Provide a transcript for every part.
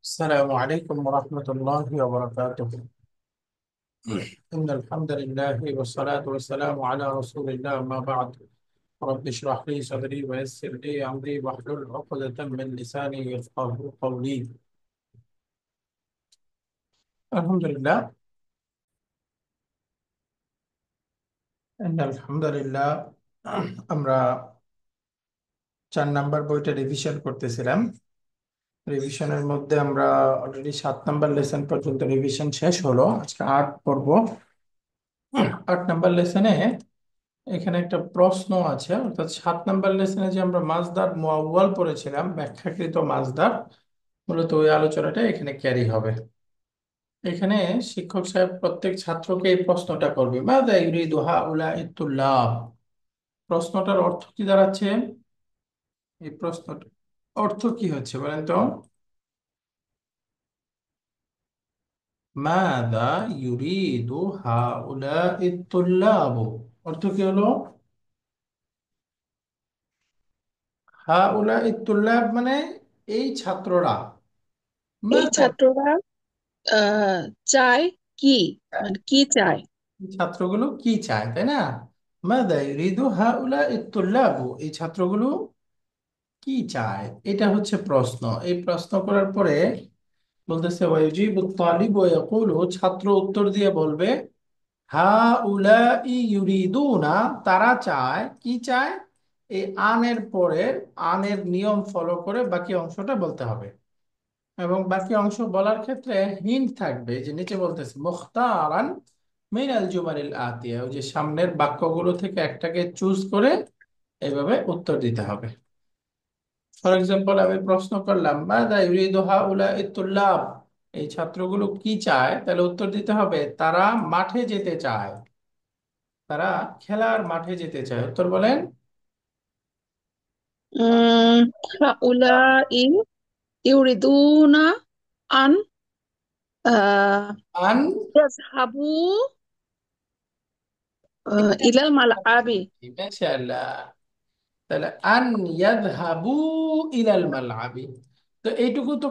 السلام عليكم ورحمة الله وبركاته. إن الحمد لله والصلاة والسلام على رسول الله، ما بعد. رب اشرح لي صدري ويسر لي أمري واحلل عقدة من لساني يفقهوا قولي. الحمد لله. إن الحمد لله আমরা 4 নাম্বার বইটা রিভিশন করতেছিলাম। রিভিশনের মধ্যে আমরা অলরেডি 7 নাম্বার লেসন পর্যন্ত রিভিশন শেষ হলো। আজকে 8 পর্ব। 8 নাম্বার লেসনে এখানে একটা প্রশ্ন আছে, অর্থাৎ 7 নাম্বার লেসনে যে আমরা মাসদার মুআওয়াল পড়েছিলাম, ব্যাখ্যাকৃত মাসদার, মূলত ওই আলোচনাটা এখানে ক্যারি হবে। এখানে শিক্ষক সাহেব প্রত্যেক ছাত্রকে এই প্রশ্নটা করবে, মাযা ইউরিদু হাউলা'i তুল্লাব। প্রশ্নটার অর্থ কি দাঁড়াচ্ছে? এই প্রশ্নটার অর্থ কি হচ্ছে বলেন তো? মাযা ইউরিদু হাউলা'i তুল্লাব, অর্থ কি হলো? হাউলা'i তুল্লাব মানে এই ছাত্ররা। এই মাযা, ছাত্ররা আহ চায় কি, মানে কি চায়? এই ছাত্রগুলো কি চায়, তাই না? মাদা ইউরিদু হাউলা'i তুল্লাবু, এই ছাত্রগুলো কি চায়, এটা হচ্ছে প্রশ্ন। এই প্রশ্ন করার পরে বলতেছে ওয়াজিবু তালিবু ইয়াকুলু, ছাত্র উত্তর দিয়ে বলবে হাউলা'i ইউরিদুনা, তারা চায়। কি চায়? এই আনের পরে আনের নিয়ম ফলো করে বাকি অংশটা বলতে হবে। এবং বাকি অংশ বলার ক্ষেত্রে হিন্ট থাকবে, যে নিচে বলতেছে মুখতারান মিনাল জুমালিল আতিয়া, ওই যে সামনের বাক্যগুলো থেকে একটাকে চুজ করে এইভাবে উত্তর দিতে হবে। ফর এক্সাম্পল, আমি প্রশ্ন করলাম মাযা ইউরিদু হাউলা'i তুল্লাব, এই ছাত্রগুলো কি চায়, তাহলে উত্তর দিতে হবে তারা মাঠে যেতে চায়, তারা খেলার মাঠে যেতে চায়। উত্তর বলেন। উম হাউলাই ইউরিদুনা আন আহ আন, ইয়াযহাবু ইলাল মালআবি। মাশাআল্লাহ, তাহলে আন ইয়াযহাবু ইলাল মালআবি। তো এইটুকু তো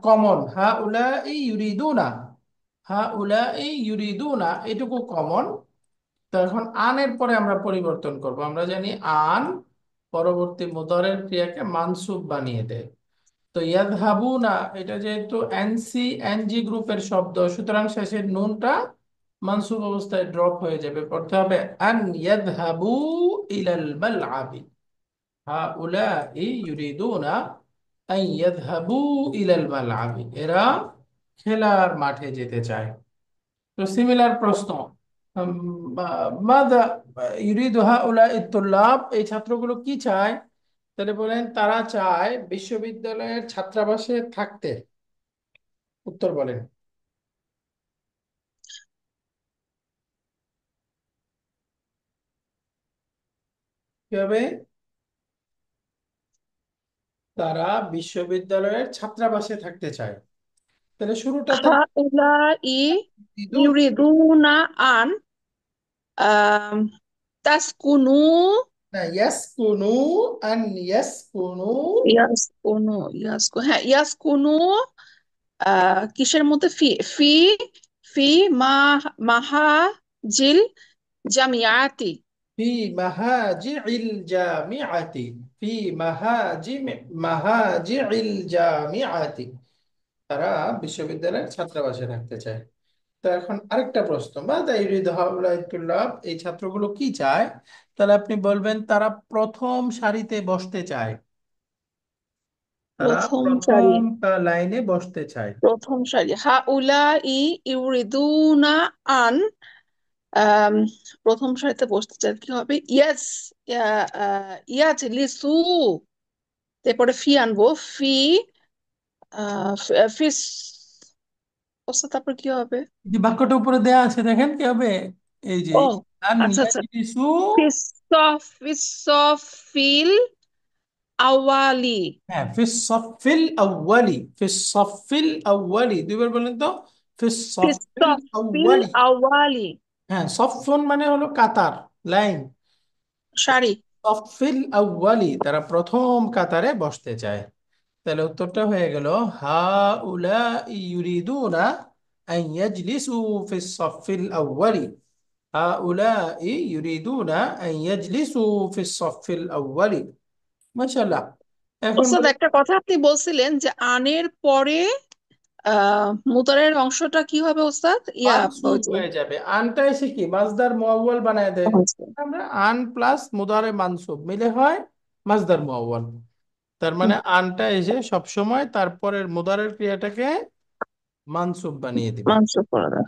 কমন, হাউলাই ইউরিদুনা, হাউলাই ইউরিদুনা, এটুকু কমন। তো এখন আনের পরে আমরা পরিবর্তন করব। আমরা জানি আন পরবর্তী মুদারের ক্রিয়াকে মানসুব বানিয়ে দেয়। তো ইয়াযহাবুনা, এটা যেহেতু এনসি এনজি গ্রুপের শব্দ, সুতরাং শেষের নুনটা মানসুব অবস্থায় ড্রপ হয়ে যাবে, পড়তে হবে আন ইয়াযহাবু ইলাল মালআবি। হাউলাই ইউরিদুনা আন ইয়াযহাবু ইলাল মালআবি, এরা খেলার মাঠে যেতে চায়। তো সিমিলার প্রশ্ন, উম, মাদা ইউরিদু হাউলাই তুল্লাব, এই ছাত্রগুলো কি চায়? তাহলে বলেন তারা চায় বিশ্ববিদ্যালয়ের ছাত্রাবাসে থাকতে। উত্তর বলেন কি হবে? তারা বিশ্ববিদ্যালয়ের ছাত্রাবাসে থাকতে চায়। তাহলে শুরুটাতে হাউলাই ইউরিদুন, ইউরিদুনা আন আম, তাসকুনু না ইয়াসকুনু, আন ইয়াসকুনু, হ্যাঁ ইয়াসকুনু কিসের মধ্যে ফি ফি ফি মা মাহাজিল জামিয়াতি। ফি মাহাজিল জামিআতি, ফি মাহাজিল জামিআতি, তারা বিশ্ববিদ্যালয়ের ছাত্রাবাসে থাকতে চায়। তো এখন আরেকটা প্রশ্ন, মাযা ইউরিদু হাউলাই তুল্লাব, এই ছাত্রগুলো কি চায়? তাহলে আপনি বলবেন তারা প্রথম সারিতে বসতে চায়, তারা প্রথম প্রথম সারি, লাইনে বসতে চায়। প্রথম সারি হাউলাই ইউরিদুনা আন আম, প্রথম সারিতে বসতে চায়, কি হবে? ইয়াস ইয়াজ লিসু, তারপরে ফি আনবো, ফি ফিস, তারপর কি হবে? যে বাক্যটা উপরে দেয়া আছে দেখেন কি হবে, এই যে ও আন আচ্ছা আচ্ছা, ইয়াজলিসু, ফিসফিল আওয়ালি, হ্যাঁ ফিস সফিল আউয়ালি, ফিস সফিল আউয়ালি, দুইবার বলেন তো, ফিস সফিল ফিসফিল আউয়ালি। আওয়ালি, হ্যাঁ, সফন মানে হলো কাতার, লাইন। সারি। সফিল আউয়ালি, তারা প্রথম কাতারে বসতে চায়। তাহলে উত্তরটা হয়ে গেল হা উলা ইউরিদুনা আন ইয়াজলিসু ফিস সাফিল আউয়ালি। হা উলা ইউরিদুনা আন ইয়াজলিসু ফিস সাফিল আউয়ালি। মাশাআল্লাহ। এখন ওস্তাদ, বলি একটা কথা আপনি বলছিলেন যে আনের পরে মুতারের অংশটা কি হবে ওস্তাদ? মানসুব ওই যে হয়ে যাবে, আনটা এসে কি মাসদার মুআওয়াল বানায় দেয়। আচ্ছা। আমরা আন প্লাস মুদারে মানসুব মিলে হয় মাসদার মুআওয়াল। তার মানে আনটা এসে সব সময় তারপরের মুদারের ক্রিয়াটাকে মানসুব বানিয়ে দিবে। মাংস পড়া।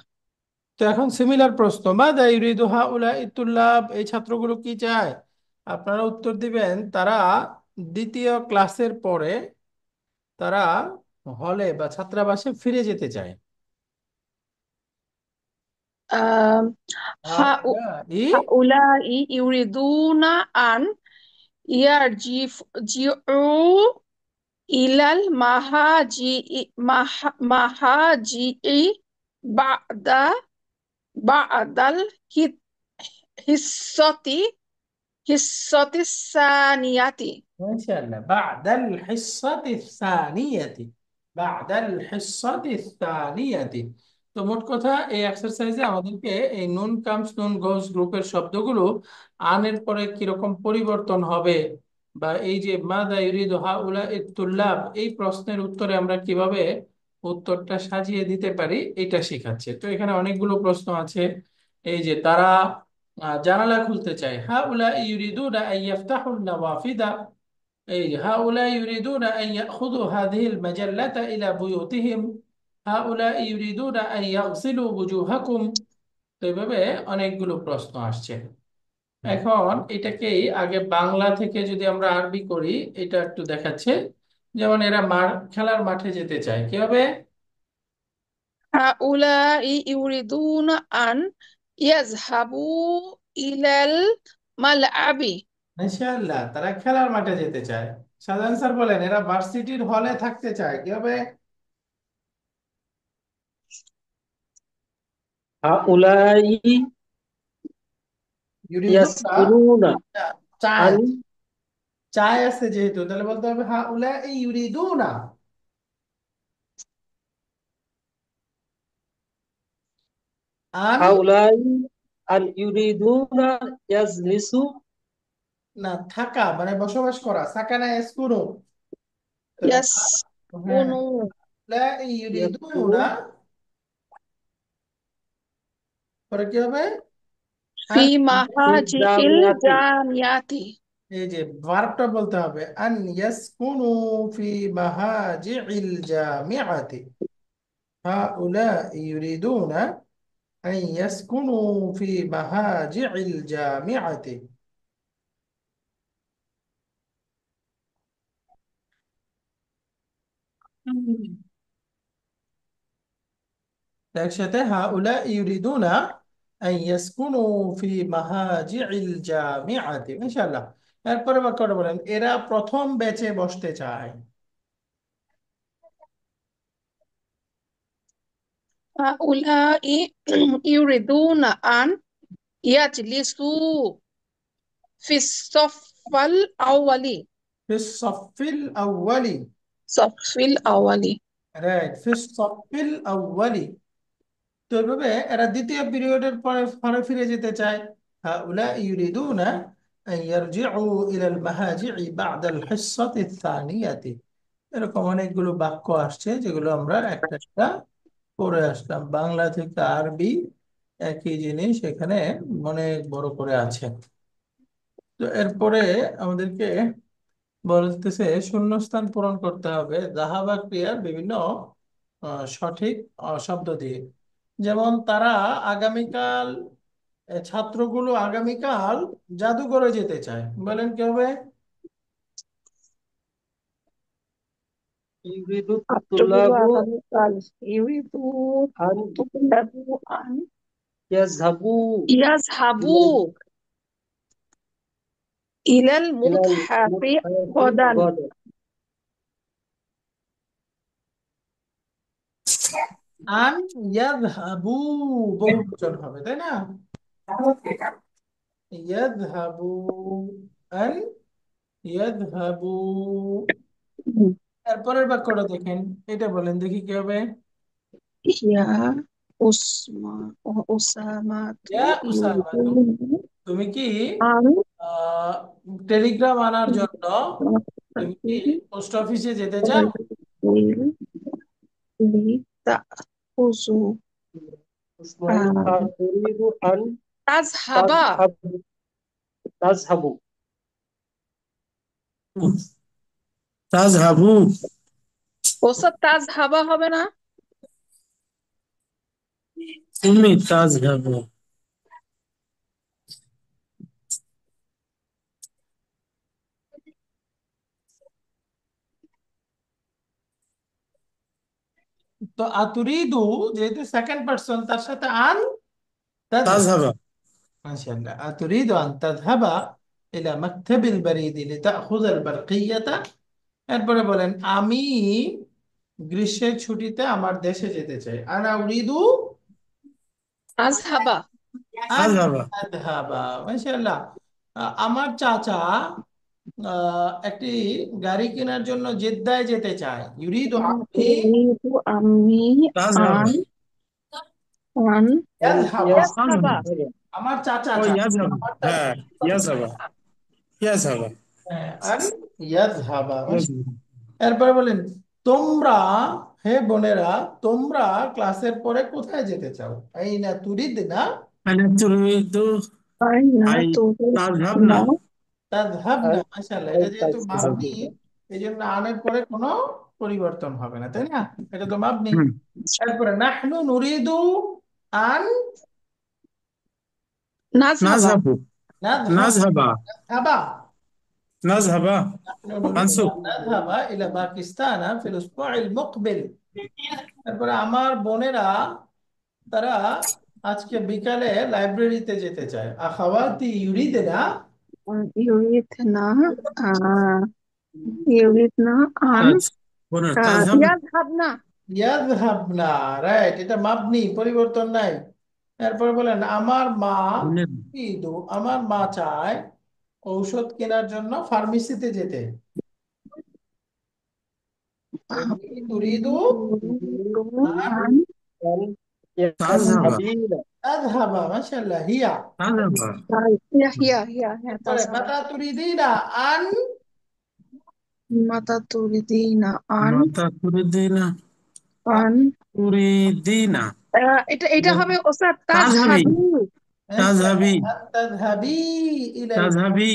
তো এখন সিমিলার প্রশ্ন, মাযা ইউরিদু হাউলাই তুল্লাব, এই ছাত্রগুলো কি চায়? আপনারা উত্তর দিবেন তারা দ্বিতীয় ক্লাসের পরে তারা হলে বা ছাত্রাবাসে ফিরে যেতে চায়। আহ হাউলাই হাউলাই ইউরিদুনা আন ইয়ারজিউ ইলাল মাহাজিই বাদা বাদাল হিসতি হিসতি সানিয়াতি। মাশাআল্লাহ, বা'দাল হিসসাতিস সানিয়াতি, বা'দাল হিসসাতিস সানিয়াতি। তো মোট কথা এই এক্সারসাইজে আমাদেরকে এই নুন কামস নুন গোস গ্রুপের শব্দগুলো আনের পরে কিরকম পরিবর্তন হবে, বা এই যে মাযা ইউরিদু হাউলাই তুল্লাব, এই প্রশ্নের উত্তরে আমরা কিভাবে উত্তরটা সাজিয়ে দিতে পারি এটা শেখাচ্ছে। তো এখানে অনেকগুলো প্রশ্ন আছে। এই যে তারা জানালা খুলতে চায়, হাউলাই ইউরিদুনা আইয়াফতাহুন নাওয়াফিদা। এই যে হাউলাই ইউরিদুনা আন ইয়াখুযু হাযিহিল মাজাল্লাতা ইলা বুয়ুতিহিম, হাউলাই ইউরিদুনা আন ইয়াগসিলু ওয়ুজুহাকুম। তো এইভাবে অনেকগুলো প্রশ্ন আসছে। এখন এটাকেই আগে বাংলা থেকে যদি আমরা আরবি করি, এটা একটু দেখাচ্ছে। যেমন এরা খেলার মাঠে যেতে চায় কিভাবে? হাউলাই ইউরিদুনা আন ইয়াযহাবু ইলাল মালআবি। মাশাআল্লাহ, তারা খেলার মাঠে যেতে চায়। শাহজাহান স্যার বলেন এরা ভার্সিটির হলে থাকতে চায় কিভাবে? হাউলাই ইউরিদুনা, ইয়াসকুনুনা চায়, আন চায় আছে যেহেতু, তাহলে বলতে হবে হাউলাই ইউরিদুনা আন, হাউলাই আন ইউরিদুনা ইয়াজলিসু না থাকা মানে বসবাস করা, সাকানা ইয়াসকুনু। তাহলে হ্যাঁ, ইয়াসকুনু লা ইয়াসকুনু ইউরিদুনা, পরে কি হবে? ফি আন, ফিল মাহাজিহিল জামিয়াতি জামিয়াতি। এই যে ভার্বটা বলতে হবে আন ইয়াসকুনু ফি মাহাজিল জামিআতি। হাউলাই ইউরিদুনা আন ইয়াসকুনু ফি মাহাজিল জামিআতি। একসাথে হাউলাই ইউরিদুনা আন ইয়াসকুনু ফি মাহাজিল জামিআতি। ইনশাআল্লাহ। এরপরে বাক্যটা বলেন এরা প্রথম ব্যাচে বসতে চায়। হাউলাই ইউরিদুনা আন ইয়াজলিসু ফিস-সফফাল আউয়ালি। ফিস সাফিল আউয়ালি। সফিল আউয়ালি। রাইট, ফিস সাফিল আউয়ালি। তো এইভাবে এরা দ্বিতীয় পিরিয়ডের পরে ঘরে ফিরে যেতে চায়। হাউলাই ইউরিদুনা আন ইয়ারজিউ ইলাল মাহাজিই বা'দাল হিসসাতি সানিয়াতি। এরকম অনেকগুলো বাক্য আসছে যেগুলো আমরা একটা একটা পড়ে আসলাম, বাংলা থেকে আরবি একই জিনিস এখানে অনেক বড় করে আছে। তো এরপরে আমাদেরকে বলতেছে শূন্যস্থান পূরণ করতে হবে যাহা ক্রিয়ার বিভিন্ন সঠিক শব্দ দিয়ে। যেমন তারা আগামীকাল, ছাত্রগুলো আগামীকাল জাদুঘরে যেতে চায়, বলেন কি হবে? ইউরিদু ছাত্রগুলো তুল্লাবু আগামীকাল ইউরিদু আন তুল্লাবু আন ইয়াজহাবু ইয়াজহাবু ইলাল ইলাল ইলাল মুতহাফি মুতহাফি গদান। গাদান। আন ইয়াযহাবু বহু বচন হবে তাই না? ইয়াযহাবু, আন ইয়াযহাবু। এরপরের বাক্যটা দেখেন, এটা বলেন দেখি কি হবে। ইয়া উসমা উসামাতু ইয়া উসামাতু, ইউরিদুনা তুমি কি আন আহ, টেলিগ্রাম আনার জন্য তুমি কি তাহতাবিল পোস্ট অফিসে যেতে চাও? ওয়ালিল লিতাখুযু اسمعي أتريد أن তাজহাবা। تذهب تذهب তাজহাবু। ওস্তাদ তাজহাবা হবে না? তুমি তাজহাবু। তো আতুরিদু যেহেতু সেকেন্ড পারসন, তার সাথে আন তাযহাব। তাজহাবা। মাশাআল্লাহ, আতুরিদু আন তাযহাবা ইলা মাকতাবিল বারিদি লিতাখুযাল বারকিয়াতা। এরপরে বলেন আমি গ্রীষ্মের ছুটিতে আমার দেশে যেতে চাই। আনা উরিদু তাজহাবা। আন তাজহাবা। আযহাবা। মাশাআল্লাহ, আমার চাচা একটি গাড়ি কেনার জন্য জেদ্দায় যেতে চায়। ইউরিদু আম্মি উরিদু আমি তাজহাবা। আন আন أن ইয়াযহাবা। তাজহাবা। يذهب আমার চাচা ও চায়, ইয়াজহাবা, আমার চাচা হ্যাঁ, ইয়াজহাবা। ইয়াজহাবা। হ্যাঁ, আর ইয়াযহাবা। ইয়াজহাবা। এরপরে বলেন তোমরা, হে বোনেরা, তোমরা ক্লাসের পরে কোথায় যেতে চাও? আইনা তুরিদনা আলা তুরিদু আইনা আই তাজহাবনা। তুরিদনা তাযহাবনা। أن মাশাআল্লাহ, এটা أن যেহেতু মাবনি, তাজহাবু। تذهب এই জন্য আনের পরে কোনো পরিবর্তন হবে না, তাই না? এটা তো মাবনি। হুম। এরপরে নাহনু নুরিদু আন নাজহাবা। নাজহাবু। নাযহাব। নাজহাবা। নাযহাবা। নাজহাবা نحن نريد মানসুব। أن نذهب إلى باكستان في الأسبوع المقبل। তারপরে আমার বোনেরা, তারা আজকে বিকালে লাইব্রেরিতে যেতে চায়। আখাওয়াতি ইউরিদনা ইউরিদনা আহ ইউরিদনা আন কাজ বোনের তাজহাব। ইয়াজহাবনা। ইয়াযহাবনা। রাইট, এটা মাবনি, পরিবর্তন নাই। এরপর বলেন আমার মা বোনের ইদু, আমার মা চায় ঔষধ কেনার জন্য ফার্মেসিতে যেতে। তুমি তুরিদু ইউরিদু আন আন أن তাজহাবা। يذهبين তাযহাবা। মাশাআল্লাহ, হিয়া। তাজহাবা। হিয়া হিয়া হিয়া হ্যাঁ এরপরে তাজহাবা। মাতা তুরিদিনা আন মাতা তুরিদিনা আন মাতা তুরিদিনা আন তুরিদিনা এটা এটা হবে ওস্তাদ তাজহাবি। তাজহাবি। তাজহাবি। أن تذهبي إلى তাজহাবি।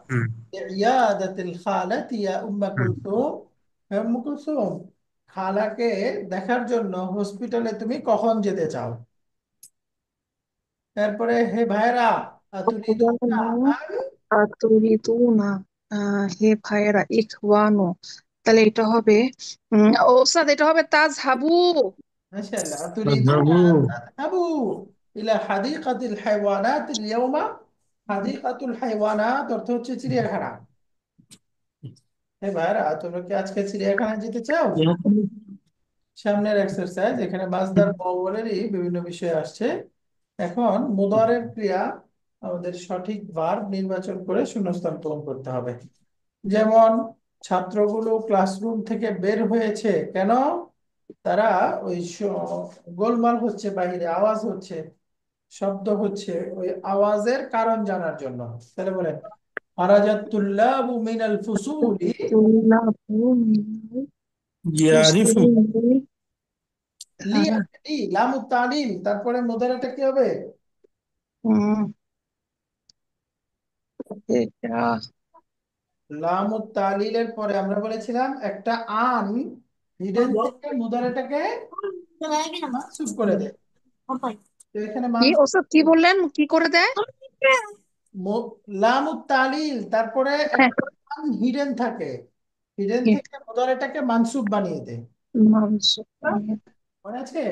হুম। عيادة الخالة يا أم হুম। كلثوم। হে উম্মু কুলসুম, খালাকে দেখার জন্য হসপিটালে তুমি কখন যেতে চাও? তারপরে হে ভাইরা, আতুরিদুনা আন তুরিদুনা হে ভাইয়েরা ইখওয়ানু, তাহলে এটা হবে ওস্তাদ এটা হবে তাজহাবু। মাশাআল্লাহ, আতুরিদুনা তাজহাবু। আন তাযহাবু ইলা হাদিকাতিল হাইওয়ানাত আল-ইয়াওমা। হাদিকাতুল হাইওয়ানাত অর্থ হচ্ছে চিড়িয়াখানা। হে ভাইরা, তোমরা কি আজকে চিড়িয়াখানায় যেতে চাও? সামনের এক্সারসাইজ, এখানে মাসদার বাউলেরই বিভিন্ন বিষয় আসছে। এখন মুদারের ক্রিয়া, আমাদের সঠিক ভার্ব নির্বাচন করে শূন্যস্থান পূরণ করতে হবে। যেমন ছাত্রগুলো ক্লাসরুম থেকে বের হয়েছে কেন? তারা ওই গোলমাল হচ্ছে, বাইরে আওয়াজ হচ্ছে, শব্দ হচ্ছে, ওই আওয়াজের কারণ জানার জন্য। তাহলে বলেন খারাজাত তুল্লাবু মিনাল ফুসুলি তুলাবু মিনাল ইয়ারিফু। ফুসুলি। লামু তালিল, তারপরে মুদারাটা কি হবে? হুম, এটা লামু তালিলের পরে আমরা বলেছিলাম একটা আন হিডেন থেকে মুদারাটাকে মানসুব করে দেয়। তো এখানে কি ওস্তাদ কি বললেন কি করে দেয়? লামু তালিল, তারপরে হ্যাঁ, একটা আন হিডেন থাকে, হিডেন থেকে মুদারাটাকে মানসুব বানিয়ে দেয়। মানসুব বানিয়ে দেয়। মনে আছে?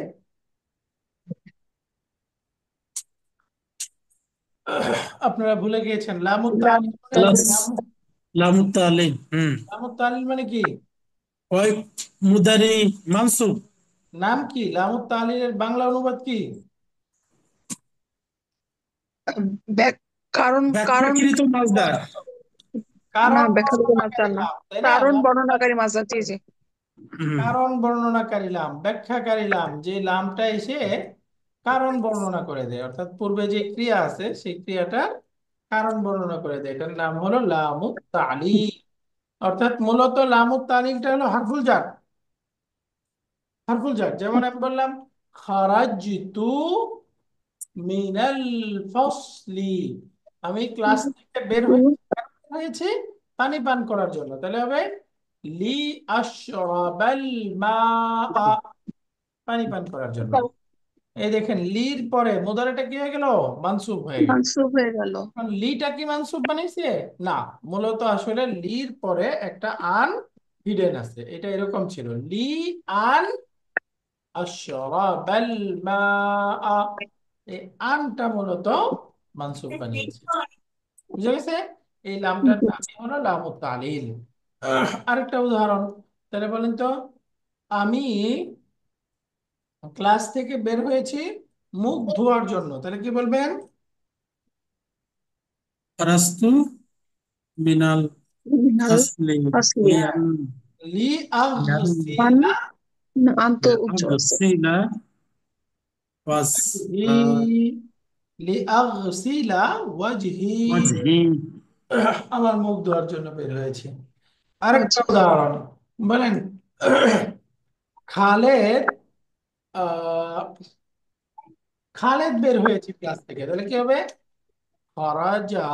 আপনারা ভুলে গিয়েছেন লামু লাম তালিল মানে কি? ক্লাস তালিম। লামুত তালিম। হুম। লামু তালিল মানে কি? ওই মুদারি মানসুব। নাম কি? লামু তালিলের বাংলা অনুবাদ কি? কারণ কারণ ব্যাখ্যাকৃত মাজদার। না, কারণ ব্যাখ্যা করতে বর্ণনাকারী মাত্র না, লাম, তাই না? কারণ লামু বর্ণনাকারী মাঝার, জি জি। হুম। কারণ বর্ণনাকারী লাম, ব্যাখ্যাকারী লাম, যে লামটা এসে কারণ বর্ণনা করে দেয়, অর্থাৎ পূর্বে যে ক্রিয়া আছে সেই ক্রিয়াটার কারণ বর্ণনা করে দেয়, এটার নাম হলো লামুত তালিল। অর্থাৎ মূলত লামুত তালিলটা হলো হারফুল জার। হারফুল জার, যেমন আমি বললাম খারাজতু মিনাল ফসলি, আমি ক্লাস থেকে বের হয়েছি পানি পান করার জন্য, তাহলে হবে লি আশরাবাল মা, পানি পান করার জন্য। এই দেখেন লির পরে মুদারিটা কি হয়ে গেল, মানসুব হয়ে গেল। মানসুব হয়ে গেল। এখন লিটা কি মানসুব বানাইছে? না, মূলত আসলে লির পরে একটা আন হিডেন আছে, এটা এরকম ছিল লি আন আশরাবাল মা, এই আনটা মূলত মানসুব বানিয়েছে। বুঝা গেছে? এই লামটার নামই হলো লামুত তালিল। আরেকটা উদাহরণ, তাহলে বলেন তো, আমি ক্লাস থেকে বের হয়েছি মুখ ধোয়ার জন্য, তাহলে কি বলবেন? ফারাস্তু মিনাল মিনাল ফাসলি ফাসলি। লিয়ান লি লিয়ান মান, আগসিলা আন্ত উচ্চ আছে। আগসিলা ওয়াজ লি আগসিলা ওয়াজহি, ওয়াজহি। আমার মুখ ধোয়ার জন্য বের হয়েছে। আরেকটা আচ্ছা। উদাহরণ বলেন, খালেদ আহ খালেদ বের হয়েছে ক্লাস থেকে, তাহলে কি হবে? খরাজা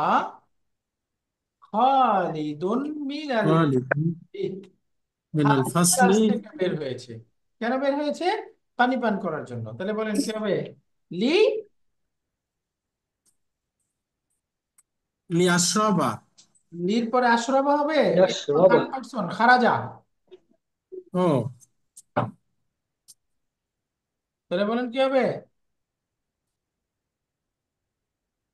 খালিদুন মিনাল ওয়ালিদ মাসজিদ। মিনাল খালিদ ক্লাস ফাসলি থেকে বের হয়েছে, কেন বের হয়েছে? পানি পান করার জন্য, তাহলে বলেন কি হবে? লি, লিয়াশরাবা। লির পরে আশরাবা হবে, এটা তো يشرب থার্ড পারসন খারাজা, ও তাহলে বলেন কি হবে?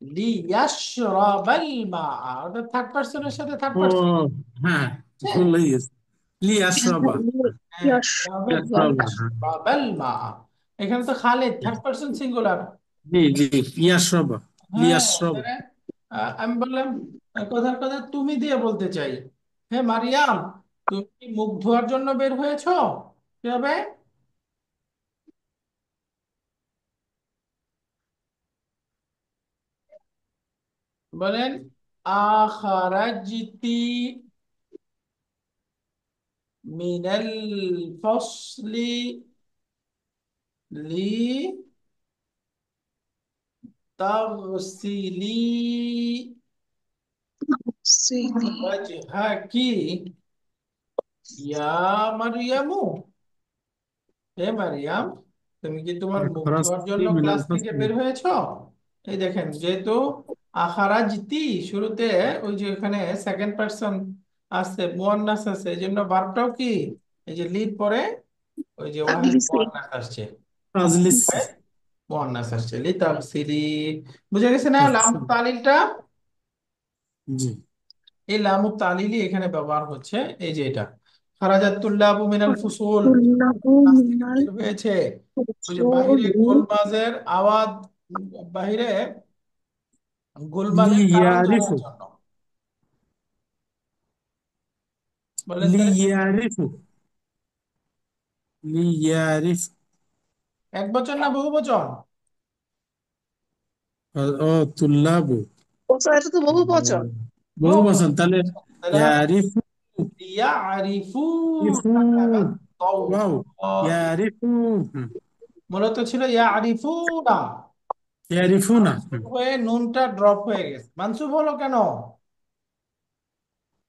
লি ইয়াশরাবাল মা, অর্থাৎ থার্ড পারসনের সাথে থার্ড ও পারসন। হ্যাঁ, ভুলে গেছি। লিয়াশরাবা। হ্যাঁ, এটা হবে ইয়াশরাবা, হ্যাঁ। ইয়াশরাবাল মা। এখানে তো খালিদ থার্ড পারসন সিঙ্গুলার। জি জি, ইয়াশরাবা। হ্যাঁ, লিয়াশরাবা। তাহলে আমি বললাম কথার কথা তুমি দিয়ে বলতে চাই, হে মারিয়াম, তুমি কি মুখ ধোয়ার জন্য বের হয়েছো? কি হবে? বলেন আখারাজতি মিনাল ফসলি লি তাগসিলি সিলি। ওয়াজহাকি ইয়া মারিয়ামু, হে মারিয়াম, তুমি কি তোমার মুখ ধোয়ার খরাস্তি জন্য মিনাল ক্লাস থেকে ফাসলি। বের হয়েছো? এই দেখেন, যেহেতু আখারাজতি শুরুতে, ওই যে ওখানে সেকেন্ড পারসন আছে, মুয়ান্নাস আছে, এই জন্য ভার্বটাও কি, এই যে লিড পরে ওই যে ওয়াহিদ তাগলিসি। মুয়ান্নাস আসছে, তাজলিসি। মুয়ান্নাস আসছে লি তাফসিলি। বুঝে গেছে না লাম তাফসীর। তালিলটা? জি। এই লামু তালিলই এখানে ব্যবহার হচ্ছে। এই যে এটা খারাজাতুল্লাহু মিনাল ফুসুল, তুল্লাহু ক্লাস থেকে মিনাল বের হয়েছে, ওই যে বাহিরে উসুলি। গোলমাজের আওয়াজ, বাহিরে গোলমালের কারণ জানার লিয়ারিফু। জন্য। বলেন তাহলে লিয়ারিফু। লিয়ারিফ। এক বচন না বহু বচন? ও তুল্লাবু। বছর, এটা তো বহু বচন। বহু বহু বচন, বচন। তাহলে তাহলে হবে ইয়ারিফু। ইয়ারিফু ইফু। ওয়াও। দাওদা। ইয়ারিফু। হুম। মূলত ছিল ইয়ারিফু না, ইয়ারিফুনা। হুম। হয়ে নুনটা ড্রপ হয়ে গেছে, মানসুব হলো কেন?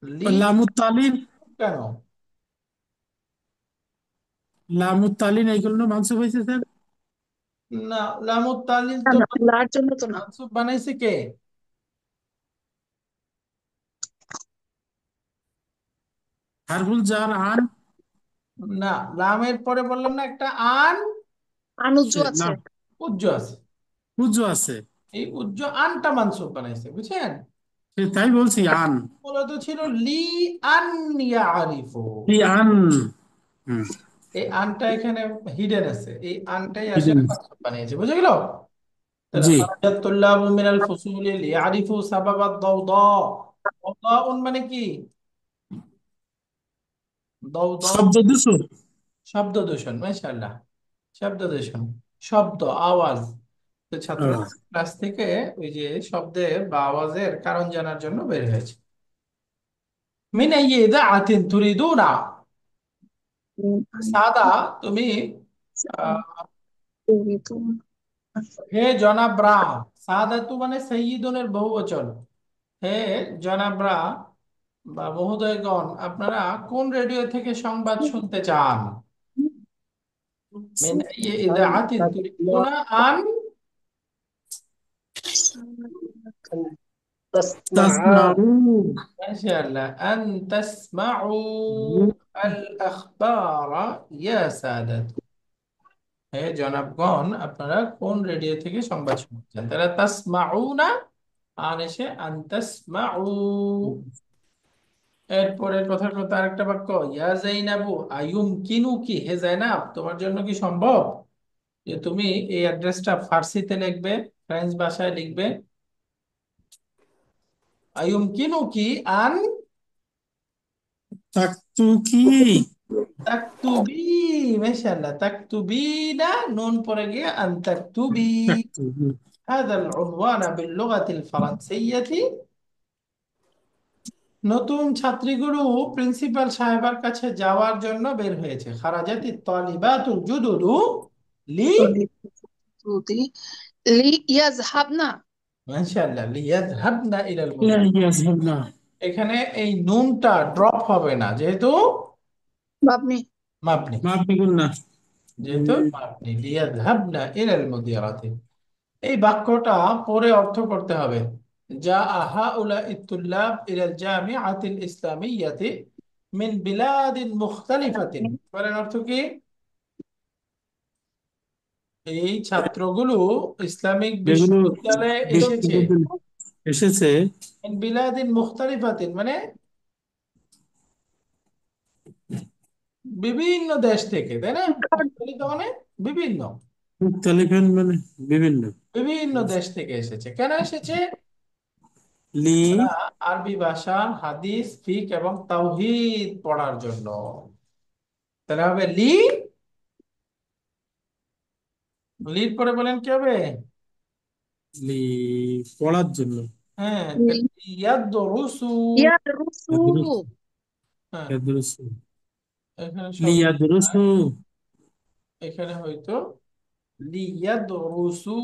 লি লামুত তালিল। কেন? লামুত তালিল এইগুলো মানসুব হয়েছে স্যার। না, লামুত তালিল না তো না, লার জন্য তো না। মানসুব বানাইছে কে? হারফুল জার আন। না, লামের পরে বললাম না একটা আন আনুজ্জ সে আছে। লাম উজ্জ আছে, উজু আছে। এই উজ্জ আনটা মানসুব বানাইছে, বুঝছেন? সে তাই বলছি আন। মূলত ছিল লি আন ইয়ারিফু, ই আন। হুম। এই আনটা এখানে হিডেন আছে, এই আনটাই আসলে হিডেন। মানসুব বানিয়েছে, বুঝে গেল? তাহলে জি। খারাজাত তুল্লাবু মিনাল ফুসুলি লিয়ারিফু সাবাবাদ দাওদা। দাওদাউন মানে কি? দাও দাও। শব্দ দূষণ। শব্দ দূষণ, মাশাআল্লাহ। শব্দ দূষণ, শব্দ, আওয়াজ। তো ছাত্ররা আহ, ক্লাস থেকে ওই যে শব্দের বা আওয়াজের কারণ জানার জন্য বের হয়েছে। মিন আইয়ি ইদাআতিন তুরিদুনা। সাদা, তুমি আহ, হে জনাবরা। সাদাতু মানে সাইয়্যিদুনের বহুবচন। হে জনাবরা বা মহোদয়গণ, আপনারা কোন রেডিও থেকে সংবাদ শুনতে চান? মিন আইয়ি أن ইদাআতিন تسمع তুরিদুনা আন। أن تسمع তাসমাউ। মাশাআল্লাহ, আন তাসমাউ আল আখবারা ইয়া সাদাত। হে জনাবগণ, আপনারা কোন রেডিও থেকে সংবাদ শুনছেন? তারা তাসমাউনা, আর এসে আন তাসমাউ। এরপরের কথার কথা আরেকটা বাক্য, ইয়া জাইনাবু আয়ুমকিনু কি, হে জাইনাব, তোমার জন্য কি সম্ভব যে তুমি এই অ্যাড্রেসটা ফার্সিতে লিখবে, ফ্রেঞ্চ ভাষায় লিখবে? আয়ুমকিনু কি আন তাকতু কি। তাকতুবি। মাশাআল্লাহ, তাকতুবিনা, নুন পরে গিয়ে আন তাকতুবি। তাকতু। هذا العنوان باللغة الفرنسية। নতুন ছাত্রীগুলো প্রিন্সিপাল সাহেবার কাছে যাওয়ার জন্য বের হয়েছে। খারাজাতি তালিবাতুল জুদুদু লি। ইয়াজহাবনা। মাশাআল্লাহ, লিয়াযহাবনা ইলাল লা মুদির। ইয়াজহাবনা। এখানে এই নুনটা ড্রপ হবে না, যেহেতু বাবনি। মাবনি। মাফ করুন না। যেহেতু মাবনি, লিয়াযহাবনা ইলাল মুদিরাতি। এই বাক্যটা পরে অর্থ করতে হবে। যা হাউলা ইত্তুল্লাব ইলাল জামিআতিল ইসলামিয়্যাতি মিন বিলাদিন মুখতালিফাতিন। বলেন অর্থ কি? এই ছাত্রগুলো ইসলামিক যেগুলো বিশ্ববিদ্যালয়ে এসেছে। বিশ্ববিদ্যালয়ে এসেছে মিন বিলাদিন মুখতালিফাতিন মানে বিভিন্ন দেশ থেকে, তাই না? মুখতালিফা মানে বিভিন্ন, মুখতালিফান মানে বিভিন্ন। বিভিন্ন দেশ থেকে এসেছে। কেন এসেছে? লি ওরা আরবি ভাষা, হাদিস, ফিক এবং তাওহীদ পড়ার জন্য। তাহলে হবে লি। লির পরে বলেন কি হবে? লি পড়ার জন্য। হ্যাঁ, ইয়াদরুসু। ইয়াদরুসু। ইয়াদরুস। হ্যাঁ, ইয়াদরুস। এখানে লি শব্দ ইয়াদরুসু। এখানে হয়তো লিয়াদরুসু।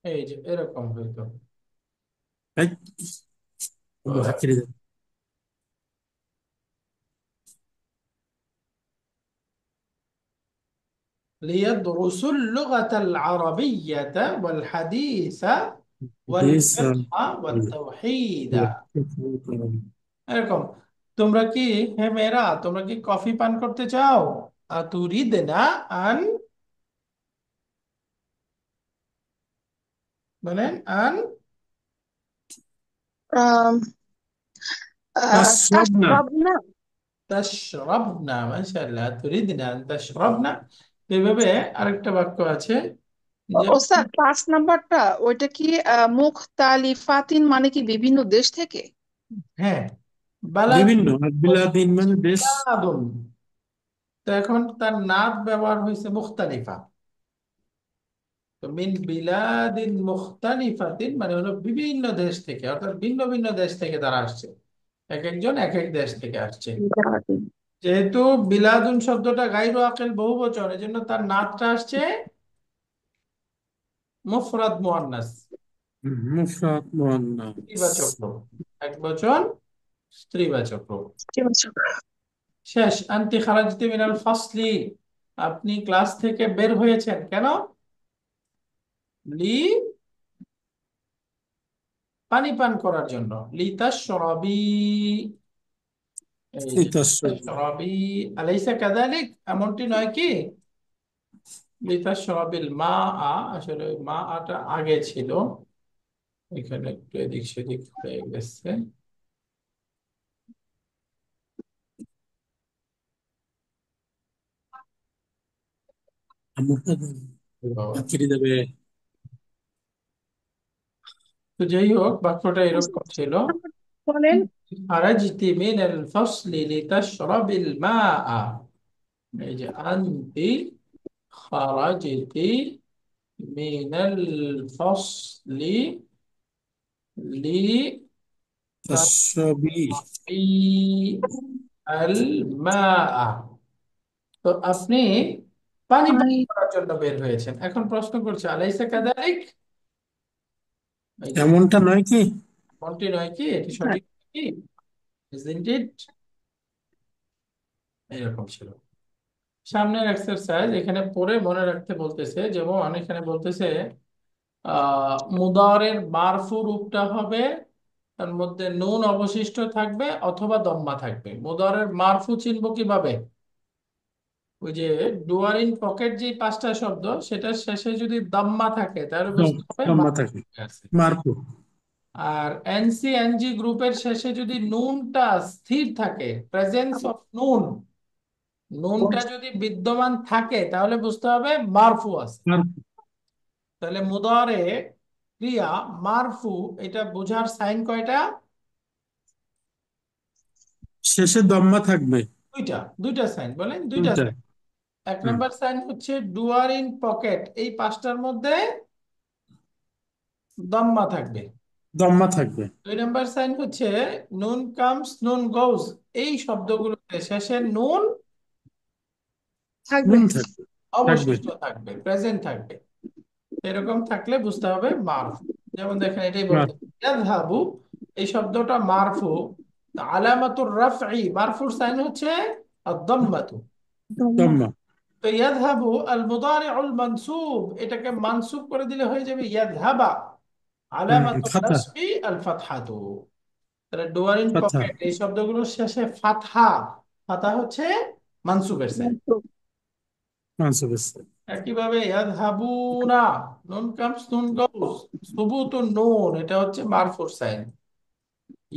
এই যে এরকম হইতো। এই, হাত ছেড়ে দাও। ليدرسوا اللغة العربية والحديث দিস والفقه والتوحيد। এরকম। তোমরা কি, হে মেয়েরা, তোমরা কি কফি পান করতে চাও? আতুরিদনা আন, বলেন আন আম, তাশরাবনা। তাশরাবনা। তাশরাবনা। মাশাআল্লাহ, তুরিদনা আন তাশরাবনা। এইভাবে আরেকটা বাক্য আছে যে, ওস্তাদ, 5 নাম্বারটা ওইটা কি মুখতালিফাতিন মানে কি বিভিন্ন দেশ থেকে? হ্যাঁ, বালাদ, বিভিন্ন আর বিলাদিন মানে দেশ। বালাদুন। তো এখন তার নাত ব্যবহার হয়েছে মুখতালিফা। তো মিন বিলাদিন মুখতালিফাতিন মানে হলো বিভিন্ন দেশ থেকে, অর্থাৎ ভিন্ন ভিন্ন দেশ থেকে তারা আসছে। এক একজন এক এক দেশ থেকে আসছে। যেহেতু বিলাদুন শব্দটা গায়রু আকিল বহুবচন, এজন্য তার নাতটা আসছে মুফরাদ মুআন্নাস, মুফরাদ মুআন্নাস। স্ত্রীবাচক রূপ। এক বচন, স্ত্রীবাচক রূপ। কি বলছো? শেষ। আনতি খারাজতি মিনাল ফাসলি, আপনি ক্লাস থেকে বের হয়েছেন কেন? লি, পানি পান করার জন্য। লিতাশরাবি, এই যে লিতাশরাব। লিতাশরাবি, আলাইসা কাযালিক, এমনটি নয় কি? লিতাশরাবিল মা আ, আসলে ওই মা আটা আগে ছিল, এখানে একটু এদিক সেদিক হয়ে গেছে। আমরটা বাবা। আখিরি দেবে। তো যাই হোক, বাক্যটা এরকম ছিল। বলেন। খারাজতি মিনাল ফাসলি লিতাশরাবিল মাআ। এই যে আনতি খারাজতি মিনাল ফাসলি তাসবি। লিতাশরাবি আল মাআ। তো আপনি পানি পান পানি। করার জন্য বের হয়েছেন। এখন প্রশ্ন করছে, আলাইসা কাযালিক? এই যে এমনটা নয় কি? কোনটি নয় কি, এটি হ্যাঁ। সঠিক কি? Isn't it? এরকম ছিল। সামনের এক্সারসাইজ এখানে পড়ে মনে রাখতে বলতেছে, যেমন এখানে বলতেছে মুদারের মারফু রূপটা হবে, তার মধ্যে নুন অবশিষ্ট থাকবে অথবা দম্মা থাকবে। মুদারের মারফু চিনব কিভাবে? ওই যে ডুয়ার ইন পকেট যে পাঁচটা শব্দ, সেটার শেষে যদি দাম্মা থাকে তাহলে বুঝতে হবে লম্বা মারফু থাকে। আছে। মারফু। আর এনসি এনজি গ্রুপের শেষে যদি নুনটা স্থির থাকে, প্রেজেন্স অফ নুন, নুনটা যদি বিদ্যমান থাকে তাহলে বুঝতে হবে মারফু আছে। মারফু। তাহলে মুদারে ক্রিয়া মারফু, এটা বোঝার সাইন কয়টা? শেষে দম্মা থাকবে। দুইটা। দুইটা সাইন বলেন, দুইটা দুইটা। সাইন। এক হুম। নম্বর সাইন হচ্ছে ডুয়ার ইন পকেট, এই পাঁচটার মধ্যে দম্মা থাকবে। দম্মা থাকবে। দুই নম্বর সাইন হচ্ছে নুন কামস নুন গোজ, এই শব্দগুলোতে শেষে নুন থাকবে। নুন থাকবে। থাকবে। অবশিষ্ট থাকবে, প্রেজেন্ট থাকবে। এরকম থাকলে বুঝতে হবে মারফু। যেমন দেখেন এটাই বলতে, মারফু। ইয়াযহাবু, এই শব্দটা মারফু। আলামাতুর রাফঈ, মারফুর সাইন হচ্ছে আদ-দাম্মাতু। দম্মা। দম্মা। তো ইয়াযহাবু আল মুদারিউল মানসুব, এটাকে মানসুব করে দিলে হয়ে যাবে ইয়াযহাবা। আলামাতুন ফাতা। নাসবি আল ফাতহাতু। তাহলে ডুয়ার ইন ফাতা। পকেট এই শব্দগুলোর শেষে ফাতহা, ফাতহা হচ্ছে মানসুবের সাইন। মানসুব। মানসুব আছে। একইভাবে ইয়াযহাবুনা, নুন কামস নুন গোস, সুবুতুন নুন, এটা হচ্ছে মারফুর সাইন।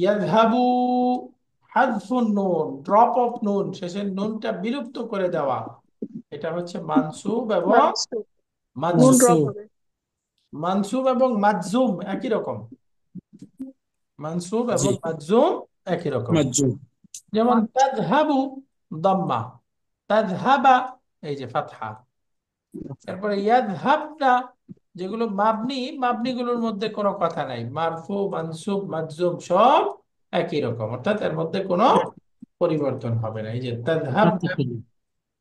ইয়াযহাবু, হাযফুন নুন, ড্রপ অফ নুন, শেষের নুনটা বিলুপ্ত করে দেওয়া, এটা হচ্ছে মানসুব এবং মানসুব। নুন মাজজুম। ড্রপ মানসুব। হবে। মানসুব এবং মাজজুম একই রকম। মানসুব জি। এবং মাজজুম একই রকম। মাজজুম। যেমন তাযহাবু দাম্মা, তাযহাবা এই যে ফাতহা। তারপরে ইয়াযহাবনা, যেগুলো মাবনি, মাবনিগুলোর মধ্যে কোনো কথা নাই, মারফু মানসুব মাজজুম সব একই রকম, অর্থাৎ এর মধ্যে কোনো পরিবর্তন হবে না। এই যে তাযহাবনা, পার্থক্য নেই।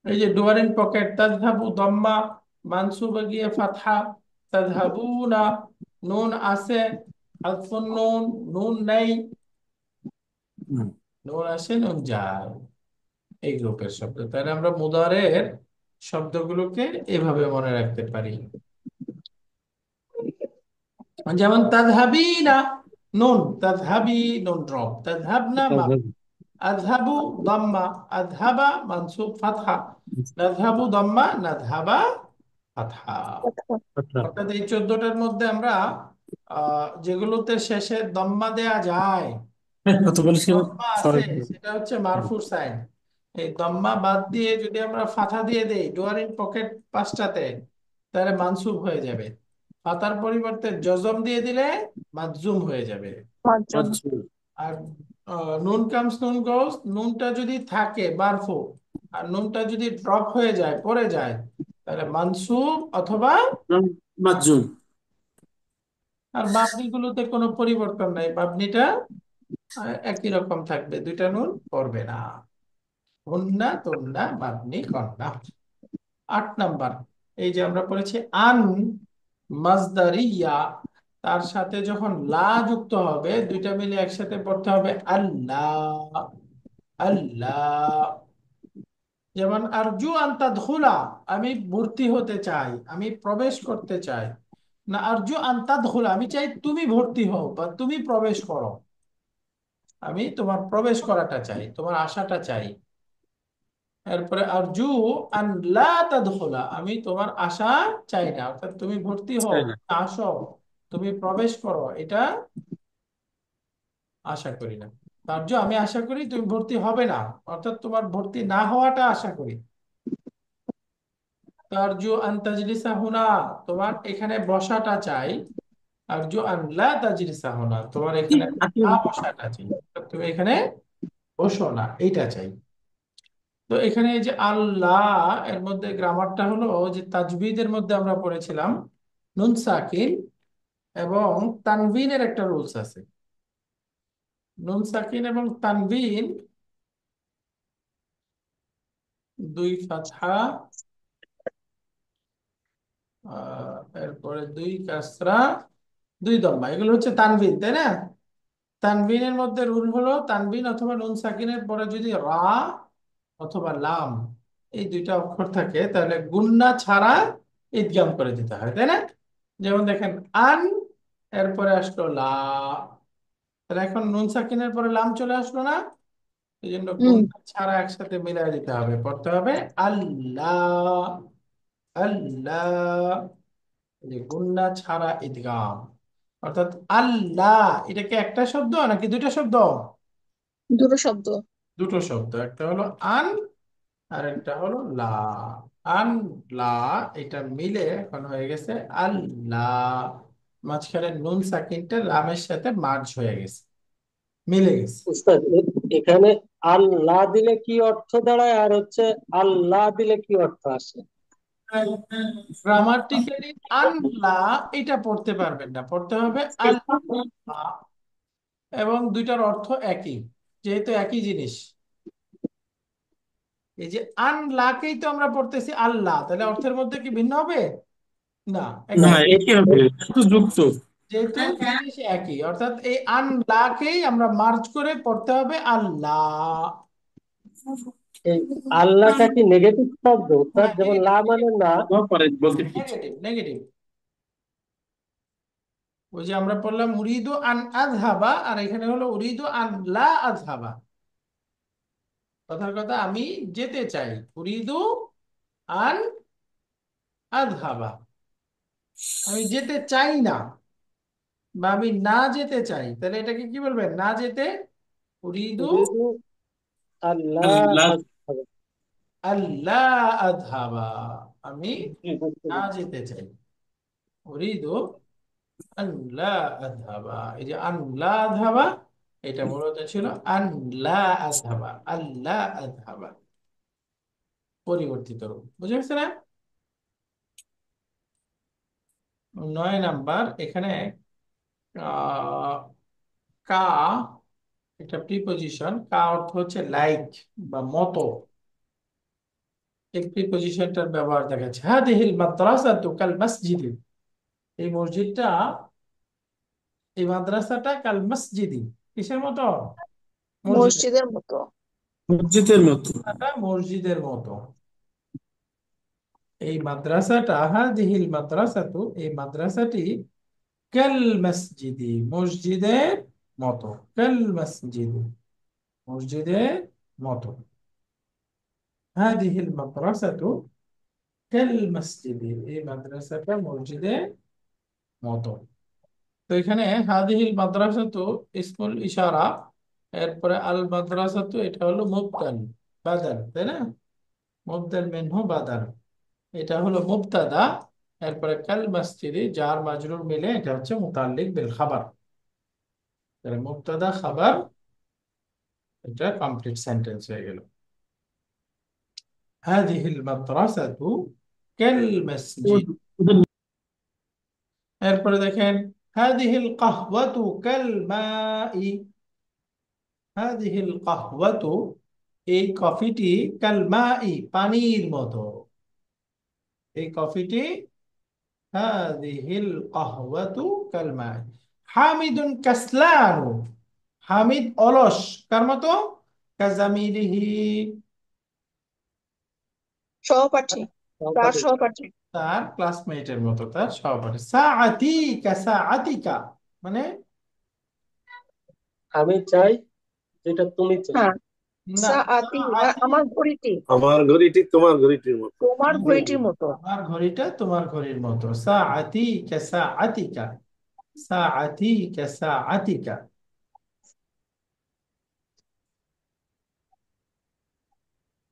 এই যে ডুয়ারিং পকেট, তাযহাবু দম্মা, মানসুবে গিয়ে ফাতহা। তাযহাবুনা, নুন আছে, হাযফুন নুন, নুন নেই, হুম। নুন আসে নুন যায়, এই গ্রুপের শব্দ। তাহলে আমরা মুদারের শব্দগুলোকে এভাবে মনে রাখতে পারি। যেমন তাযহাবিনা, নুন, তাযহাবি নুন ড্রপ, তাযহাবনা মা, আযহাবু দাম্মা, আযহাবা মানসুব ফাতহা, নাযহাবু দাম্মা, নাযহাবা ফাতহা। আচ্ছা। আচ্ছা। অর্থাৎ এই 14টার মধ্যে আমরা যেগুলোতে শেষে দম্মা দেয়া যায়, কত বলেছিল? দম্মা আছে, সবাই বলে। সেটা হচ্ছে মারফুর সাইন। এই দম্মা বাদ দিয়ে যদি আমরা ফাথা দিয়ে দেই ডুয়ারিং পকেট পাঁচটাতে, তাহলে মানসুব হয়ে যাবে। ফাতার পরিবর্তে জজম দিয়ে দিলে মাজজুম হয়ে যাবে। পাঁচজন। মাজজুম। আর নুন কামস নুন গোস, নুনটা যদি থাকে মারফু, আর নুনটা যদি ড্রপ হয়ে যায়, পড়ে যায়, তাহলে মানসুব অথবা, মাজজুম। আর মাবনিগুলোতে কোনো পরিবর্তন নাই, মাবনিটা একই রকম থাকবে, দুইটা নুন পড়বে না। হুন্না তুন্না মাবনি কন্না। 8 নাম্বার, এই যে আমরা পড়েছি আন মাজদারিয়া, তার সাথে যখন লা যুক্ত হবে, দুইটা মিলে একসাথে পড়তে হবে আল্লাহ, আল্লাহ। যেমন আরজু আন তাদখুলা, আমি ভর্তি হতে চাই, আমি প্রবেশ করতে চাই। না, আরজু আন তাদখুলা, আমি চাই তুমি ভর্তি হও বা তুমি প্রবেশ করো, আমি তোমার প্রবেশ করাটা চাই, তোমার আশাটা চাই। এরপরে আরজু আন লা তাদখুলা, আমি তোমার আশা চাই না, অর্থাৎ তুমি ভর্তি হও, তাই না? আসো, তুমি প্রবেশ করো, এটা আশা করি না। আরজু, আমি আশা করি তুমি ভর্তি হবে না, অর্থাৎ তোমার ভর্তি না হওয়াটা আশা করি। তারজু আন তাজলিসা হুনা, তোমার এখানে বসাটা চাই। আর জু আন লা তাজলিসা হুনা, তোমার এখানে না বসাটা চাই, তুমি এখানে বসো না, এইটা চাই। তো এখানে এই যে আল্লাহ, এর মধ্যে গ্রামারটা হলো যে তাজবিদের মধ্যে আমরা পড়েছিলাম নুন সাকিন এবং তানভিনের একটা রুলস আছে। নুন সাকিন এবং তানভিন, দুই ফাতহা, এরপরে দুই কাসরা, দুই দম্মা, এগুলো হচ্ছে তানভিন, তাই না? তানভিনের মধ্যে রুল হলো তানভিন অথবা নুন সাকিনের পরে যদি রা অথবা লাম এই দুইটা অক্ষর থাকে তাহলে গুন্না ছাড়া ইদগাম করে দিতে হয়, তাই না? যেমন দেখেন আন, এরপরে আসলো লা, তাহলে এখন নুন সাকিনের পরে লাম চলে আসলো না, এই জন্য হুম। গুন্না ছাড়া একসাথে মিলাই দিতে হবে, পড়তে হবে আল্লাহ, আল্লাহ, এই যে গুন্না ছাড়া ইদগাম। অর্থাৎ আল্লাহ, এটা কি একটা শব্দ নাকি দুইটা শব্দ? দুটো শব্দ। দুটো শব্দ, একটা হলো আন আর একটা হলো লা। আন লা, এটা মিলে এখন হয়ে গেছে আল্লাহ, মাঝখানে নুন সাকিনটা লামের সাথে মার্জ হয়ে গেছে, মিলে গেছে। উস্তাদ, এখানে আল্লাহ দিলে কি অর্থ দাঁড়ায় আর হচ্ছে আল্লাহ দিলে কি অর্থ আসে? গ্রামাটিক্যালি আল্লাহ এটা পড়তে পারবেন না, পড়তে হবে আল্লাহ, এবং দুইটার অর্থ একই, যেহেতু একই জিনিস। এই যে আনলাকেই তো আমরা পড়তেছি আল্লাহ, তাহলে অর্থের মধ্যে কি ভিন্ন হবে? না, না, একই। একই হবে, একটু যুক্ত। যেহেতু জিনিস একই, অর্থাৎ এই আনলাকেই আমরা মার্জ করে পড়তে হবে আল্লাহ। এই আল্লাহটা কি নেগেটিভ শব্দ উস্তাদ? হ্যাঁ, যেমন লা মানে না। হতেও পারে বলতে ঠিক। Negative, negative. ওই যে আমরা পড়লাম উরিদু আন আযহাবা, আর এখানে হলো উরিদু আন লা আযহাবা। কথার কথা, আমি যেতে চাই, উরিদু আন আযহাবা, আমি যেতে চাই না, বা আমি না যেতে চাই, তাহলে এটাকে কি বলবেন? না যেতে, উরিদু উরিদু আল্লাহ আল্লাহ। আসহাবা। আল্লাহ আযহাবা, আমি জি, বুঝতে না পেরেছি। যেতে চাই, উরিদু আল্লাহ আযহাবা। এই যে আল্লাহ আযহাবা, এটা মূলত ছিল আল্লাহ আযহাবা, আল্লাহ আযহাবা, পরিবর্তিত রূপ। বুঝে গেছে না? 9 নাম্বার, এখানে আহ, কা, একটা প্রিপজিশন, কা অর্থ হচ্ছে লাইক বা মতো। এই প্রিপজিশনটার ব্যবহার দেখাচ্ছে, হাদিহিল মাদ্রাসাতু কাল মসজিদ, এই মসজিদটা, এই মাদ্রাসাটা কাল মসজিদি, কিসের মতো? মসজিদের, মসজিদের মতো। মসজিদের মতো। মাদ্রাসাটা মসজিদের মতো। এই মাদ্রাসাটা, হাদিহিল মাদ্রাসাতু, এই মাদ্রাসাটি কাল মসজিদি, মসজিদের মতো, কাল মসজিদি, মসজিদের মতো। হাদিহিল মাদ্রাসাতু কাল মসজিদি, এই মাদ্রাসাটা মসজিদের মতো। তো এখানে হাদিহিল মাদ্রাসাতু ইসমুল ইশারা, এরপরে আল মাদ্রাসাতু এটা হলো মুবতাল, বাদাল, তাই না? মুবদাল মিনহু বাদাল, এটা হলো মুবতাদা। এরপরে কাল মসজিদি জার মাজরুর মিলে এটা হচ্ছে মুতাল্লিক বিল খাবার, তাহলে মুবতাদা খাবার, এটা কমপ্লিট সেন্টেন্স হয়ে গেল। হাদিহিল মাদ্রাসাতু কাল মসজিদ। এরপরে দেখেন হাদিহিল কাহওয়াতু কাল মাই, হাদিহিল কাহওয়াতু, এই কফিটি কাল মাই, পানির মতো, এই কফিটি, হাদিহিল কাহওয়াতু কাল মাই। হামিদুন কাসলানু, হামিদ অলস, কার মতো? কাজামিলিহি, সহপাঠী, তার সহপাঠী। সহপাঠী। তার ক্লাসমেটের মতো, তার সহপাঠী। সাআতি কাসাআতিকা, মানে আমি চাই যেটা তুমি চাও। হ্যাঁ, না, সাআতি সাআতি, আমার ঘড়িটি আমার ঘড়িটি তোমার ঘড়িটির মতো। তোমার জি, ঘড়িটির মতো। আমার ঘড়িটা তোমার ঘড়ির মতো। সাআতি কাসাআতিকা, সাআতি কাসাআতিকা।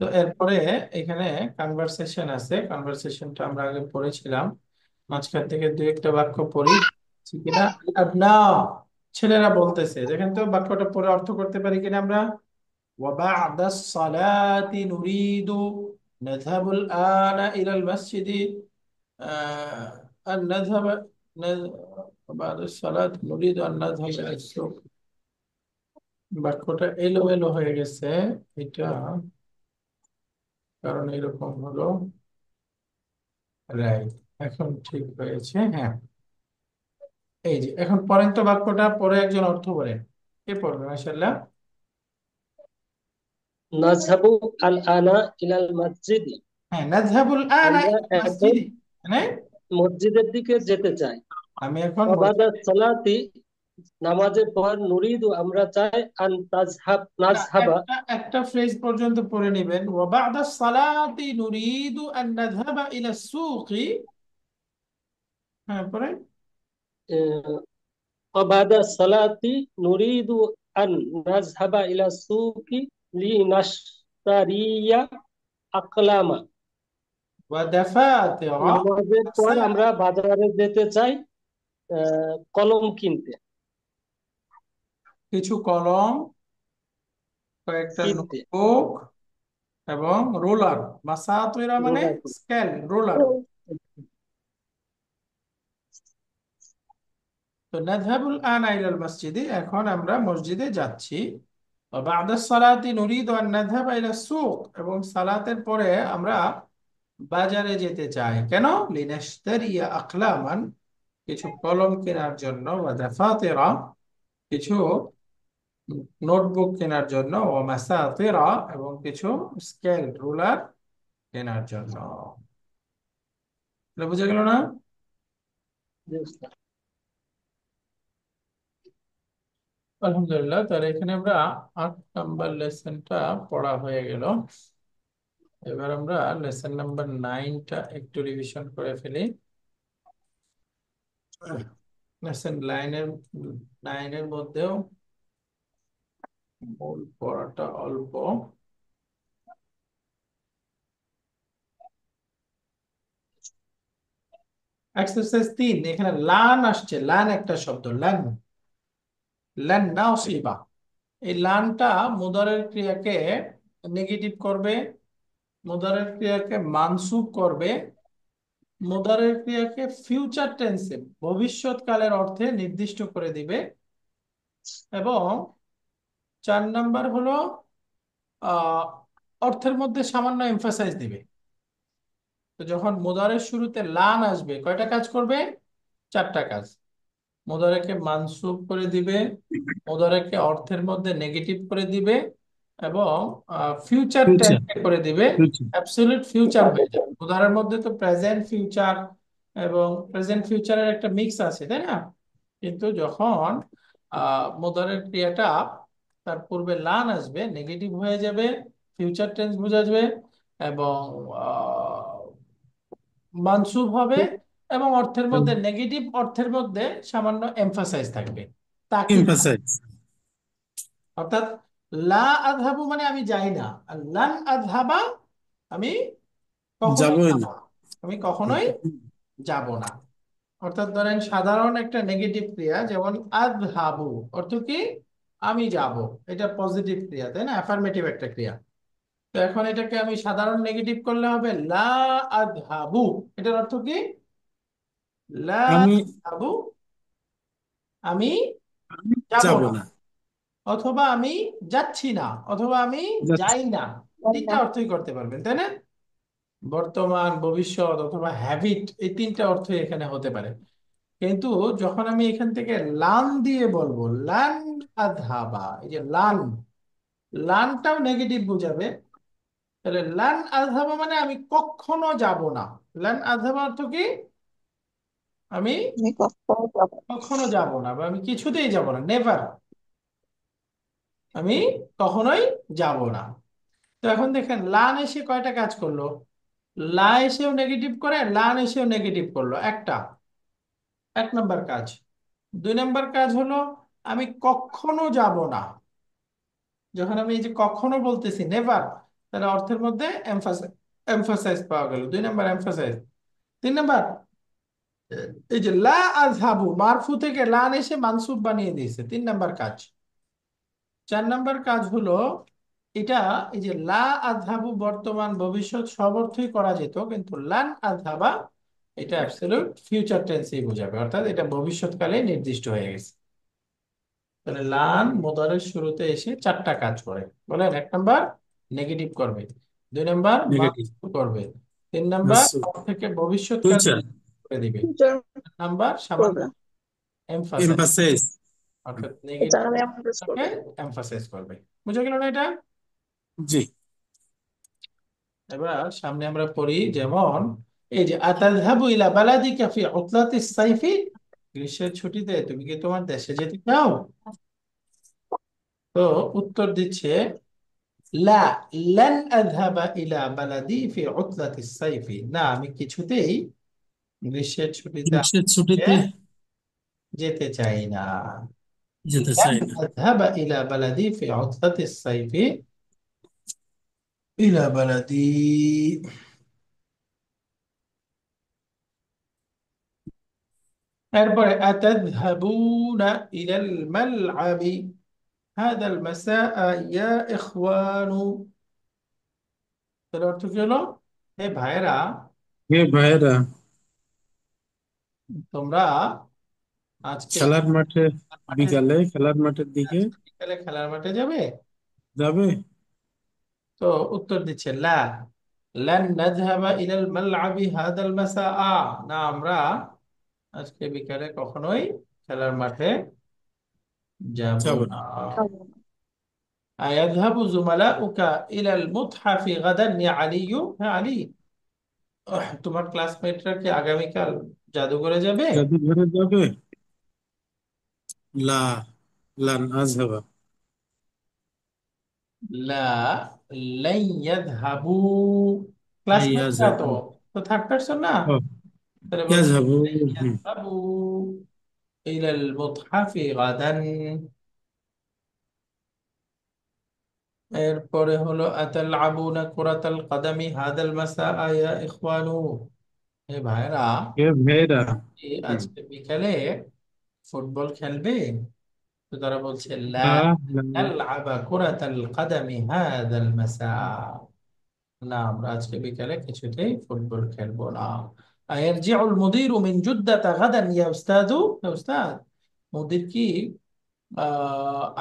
তো এরপরে এখানে কনভারসেশন আছে, কনভারসেশনটা আমরা আগে পড়েছিলাম। মাঝখান থেকে দুই একটা বাক্য পড়ি, ঠিক কিনা? আবনা, ছেলেরা বলতেছে, দেখেন তো বাক্যটা পরে অর্থ করতে পারি কিনা আমরা। وبعد الصلاة نريد نذهب الآن إلى المسجد، أن نذهب بعد الصلاة نريد أن نذهب إلى السوق। বাক্যটা এলোমেলো হয়ে গেছে, এটা কারণ এরকম হলো। রাইট, এখন ঠিক হয়েছে। হ্যাঁ, এই যে এখন পরেন তো বাক্যটা, পরে একজন অর্থ বলেন। কে পড়বে মাশাআল্লাহ? নাযহাবু আল আনা ইলাল মসজিদি। হ্যাঁ, নাযহাবুল আনা আমরা ইলাল এখন মাসজিদি, মানে মসজিদের দিকে যেতে চাই। আমি এখন ওয়াবাদা সালাতি, নামাজের পর নুরিদু আমরা চাই আন না, নাযহাবা। একটা একটা ফ্রেজ পর্যন্ত পড়ে নেবেন। ওয়া বা'দা সালাতি নুরিদু আন নাযহাবা ইলা সুকি। হ্যাঁ, পরে ওয়াবাদা সালাতি নুরিদু আন নাযহাবা ইলা সুকি লিনাশতারিয়া আকলামা। ওয়া দাফাতিরা নামাজের পর আমরা বাজারে যেতে চাই কলম কিনতে, কিছু কলম, কয়েকটা কিনতে। নোটবুক এবং রোলার। মাসাতিরা মানে রোলার স্কেল, রোলার। তো নাযহাবুল আনা ইলাল মসজিদে, এখন আমরা মসজিদে যাচ্ছি। ওয়া বা'দা সালাতি নুরিদু আন নাযহাবা ইলা সুক, এবং সালাতের পরে আমরা বাজারে যেতে চাই। কেন? লিনাশতারিয়া আকলামান, কিছু কলম কেনার জন্য। ওয়া দাফাতিরা, কিছু নোটবুক কেনার জন্য। ও মাসাতিরা, এবং কিছু স্কেল, রুলার কেনার জন্য। এটা বুঝা গেল না? কিনতে। আলহামদুলিল্লাহ, তাহলে এখানে আমরা 8 নম্বর লেসনটা পড়া হয়ে গেল। এবার আমরা লেসন নাম্বার 9টা একটু রিভিশন করে ফেলি। লেসন নাইনের মধ্যেও মূল পড়াটা অল্প। এক্সারসাইজ 3, এখানে লান আসছে। লান একটা শব্দ, লান, লান নাসিবা। এই লানটা মুদারের ক্রিয়াকে নেগেটিভ করবে, মুদারের ক্রিয়াকে মানসুব করবে, মুদারের ক্রিয়াকে ফিউচার টেন্সে ভবিষ্যৎকালের অর্থে নির্দিষ্ট করে দিবে, এবং 4 নাম্বার হলো আহ অর্থের মধ্যে সামান্য এমফাসাইজ দিবে। তো যখন মুদারের শুরুতে লান আসবে, কয়টা কাজ করবে? 4টা কাজ। মুদারেকে মানসুব করে দিবে, মুদারেকে অর্থের মধ্যে নেগেটিভ করে দিবে, এবং ফিউচার ফিউচার, টেন্স করে দিবে। ফিউচার। অ্যাবসলিউট ফিউচার হয়ে যাবে। মুদারের মধ্যে তো প্রেজেন্ট ফিউচার এবং প্রেজেন্ট ফিউচারের একটা মিক্স আছে, তাই না? কিন্তু যখন মুদারের ক্রিয়াটা তার পূর্বে লান আসবে, নেগেটিভ হয়ে যাবে, ফিউচার টেন্স বোঝাবে, এবং মানসুব হবে, এবং অর্থের মধ্যে নেগেটিভ, অর্থের মধ্যে সামান্য এমফাসাইজ থাকবে, তাকিদ থাকবে। এমফাসাইজ। অর্থাৎ লা আযহাবু মানে আমি যাই না, আর লান আযহাবা আমি কখনোই যাবই যাব না। না, আমি কখনোই যাব না। অর্থাৎ ধরেন সাধারণ একটা নেগেটিভ ক্রিয়া, যেমন আযহাবু অর্থ কি? আমি যাব। এটা পজিটিভ ক্রিয়া, তাই না? অ্যাফার্মেটিভ একটা ক্রিয়া। তো এখন এটাকে আমি সাধারণ নেগেটিভ করলে হবে লা আযহাবু। এটার অর্থ কি? লা আমি আযহাবু, আমি আমি যাব যাব না, না, অথবা আমি যাচ্ছি না, অথবা আমি যাচ্ছি। যাই না। 3টা অর্থই করতে পারবেন, তাই না? বর্তমান, ভবিষ্যৎ অথবা হ্যাবিট, এই 3টা অর্থই এখানে হতে পারে। কিন্তু যখন আমি এখান থেকে লান দিয়ে বলবো, লান আযহাবা, এই যে লান, লানটাও নেগেটিভ বোঝাবে। তাহলে লান আযহাবা মানে আমি কখনো যাব না। লান আযহাবা অর্থ কি? আমি আমি কখনো যাব না। কখনো যাব না, বা আমি কিছুতেই যাব না, নেভার, আমি কখনোই যাব না। তো এখন দেখেন লান এসে কয়টা কাজ করলো? লা এসেও নেগেটিভ করে, লান এসেও নেগেটিভ করলো, একটা, 1 নম্বর কাজ। 2 নম্বর কাজ হলো আমি কখনো যাব না। যখন আমি এই যে কখনো বলতেছি, নেভার, তাহলে অর্থের মধ্যে এমফাসাইজ পাওয়া গেল। 2 নাম্বার এমফাসাইজ। 3 নাম্বার, এই যে লা আযহাবু মারফু থেকে লান এসে মানসুব বানিয়ে দিয়েছে, 3 নাম্বার কাজ। 4 নাম্বার কাজ হলো এটা, এই যে লা আযহাবু বর্তমান ভবিষ্যৎ সব অর্থই করা যেত, কিন্তু লান আযহাবা এটা অ্যাবসলিউট ফিউচার টেন্সেই বোঝাবে, অর্থাৎ এটা ভবিষ্যৎকালে নির্দিষ্ট হয়ে গেছে। তাহলে লান মোদারের শুরুতে এসে 4টা কাজ করে বলেন। 1 নাম্বার নেগেটিভ করবে, 2 নাম্বার নেগেটিভ। মানসুব করবে, 3 নাম্বার মাসুদ। থেকে ভবিষ্যৎকালে ফিউচার। করে দিবে, ফিউচার 4 নাম্বার সামান্য করবে। Emphasise, emphasis. অর্থাৎ এটা আমি নেগেটিভটাকে এমফাসাইজ করবে। এমফাসাইজ করবে। বুঝে গেল না এটা? জি। এবার সামনে আমরা পড়ি, যেমন এই যে আতাযহাবু ইলা বালাদিকা ফি উতলাতিস সাইফি, গ্রীষ্মের ছুটিতে তুমি কি তোমার দেশে যেতে চাও? তো উত্তর দিচ্ছে লা, লান আযহাবা ইলা বালাদি ফি উতলাতিস সাইফি, না আমি কিছুতেই গ্রীষ্মের ছুটিতে গ্রীষ্মের আমাকে ছুটিতে যেতে চাই না। যেতে লান চাই না। আযহাবা ইলা বালাদি ফি উতলাতিস সাইফি, ইলা বালাদি। এরপরে আতাযহাবুনা ইলাল মালআবি হাদাল মাসাআ ইয়া ইখওয়ানু, তার অর্থ কি হলো? হে ভাইরা, হে ভাইয়েরা, তোমরা আজকে খেলার মাঠে, মাঠে, বিকালে খেলার মাঠের দিকে আজকে বিকালে খেলার মাঠে যাবে? যাবে। তো উত্তর দিচ্ছে লা, লান নাযহাবা ইলাল মালআবি হাদাল মাসাআ, না আমরা আজকে বিকালে কখনোই খেলার মাঠে যাব যাবে না। না। খাবো না। আয়াযহাবু যুমালাউকা ইলাল মুতহাফি গাদান ইয়া আলিয়্যু, হ্যাঁ আলী, তোমার ক্লাসমেটরা কি আগামীকাল জাদুঘরে যাবে? জাদুঘরে যাবে। লা, লান আযহাবা। লা, লান ইয়াযহাবু, আইয়া ক্লাসমেটরা তো, যাবু। তো থার্ড পারসন না, ও, তাহলে বলবো ইয়াযহাবু। লান হুম। ইয়াযহাবু ইলাল মুতহাফি গাদান। এরপরে হলো আতালআবুনা কুরাতাল কাদামি হাদাল মাসাআ ইয়া ইখওয়ানু, হে ভাইরা, হে ভাইয়েরা। কি হুম। আজকে বিকালে ফুটবল খেলবে? তো তারা বলছে লা লা, লা, নালআবা কুরাতাল কাদামি হাদাল মাসা, না আমরা আজকে বিকালে কিছুতেই ফুটবল খেলবো না। আয়ারজিউল মুদিরু মিন জুদ্দাতা গাদান ইয়া উস্তাদু, হে উস্তাদ, মুদির কি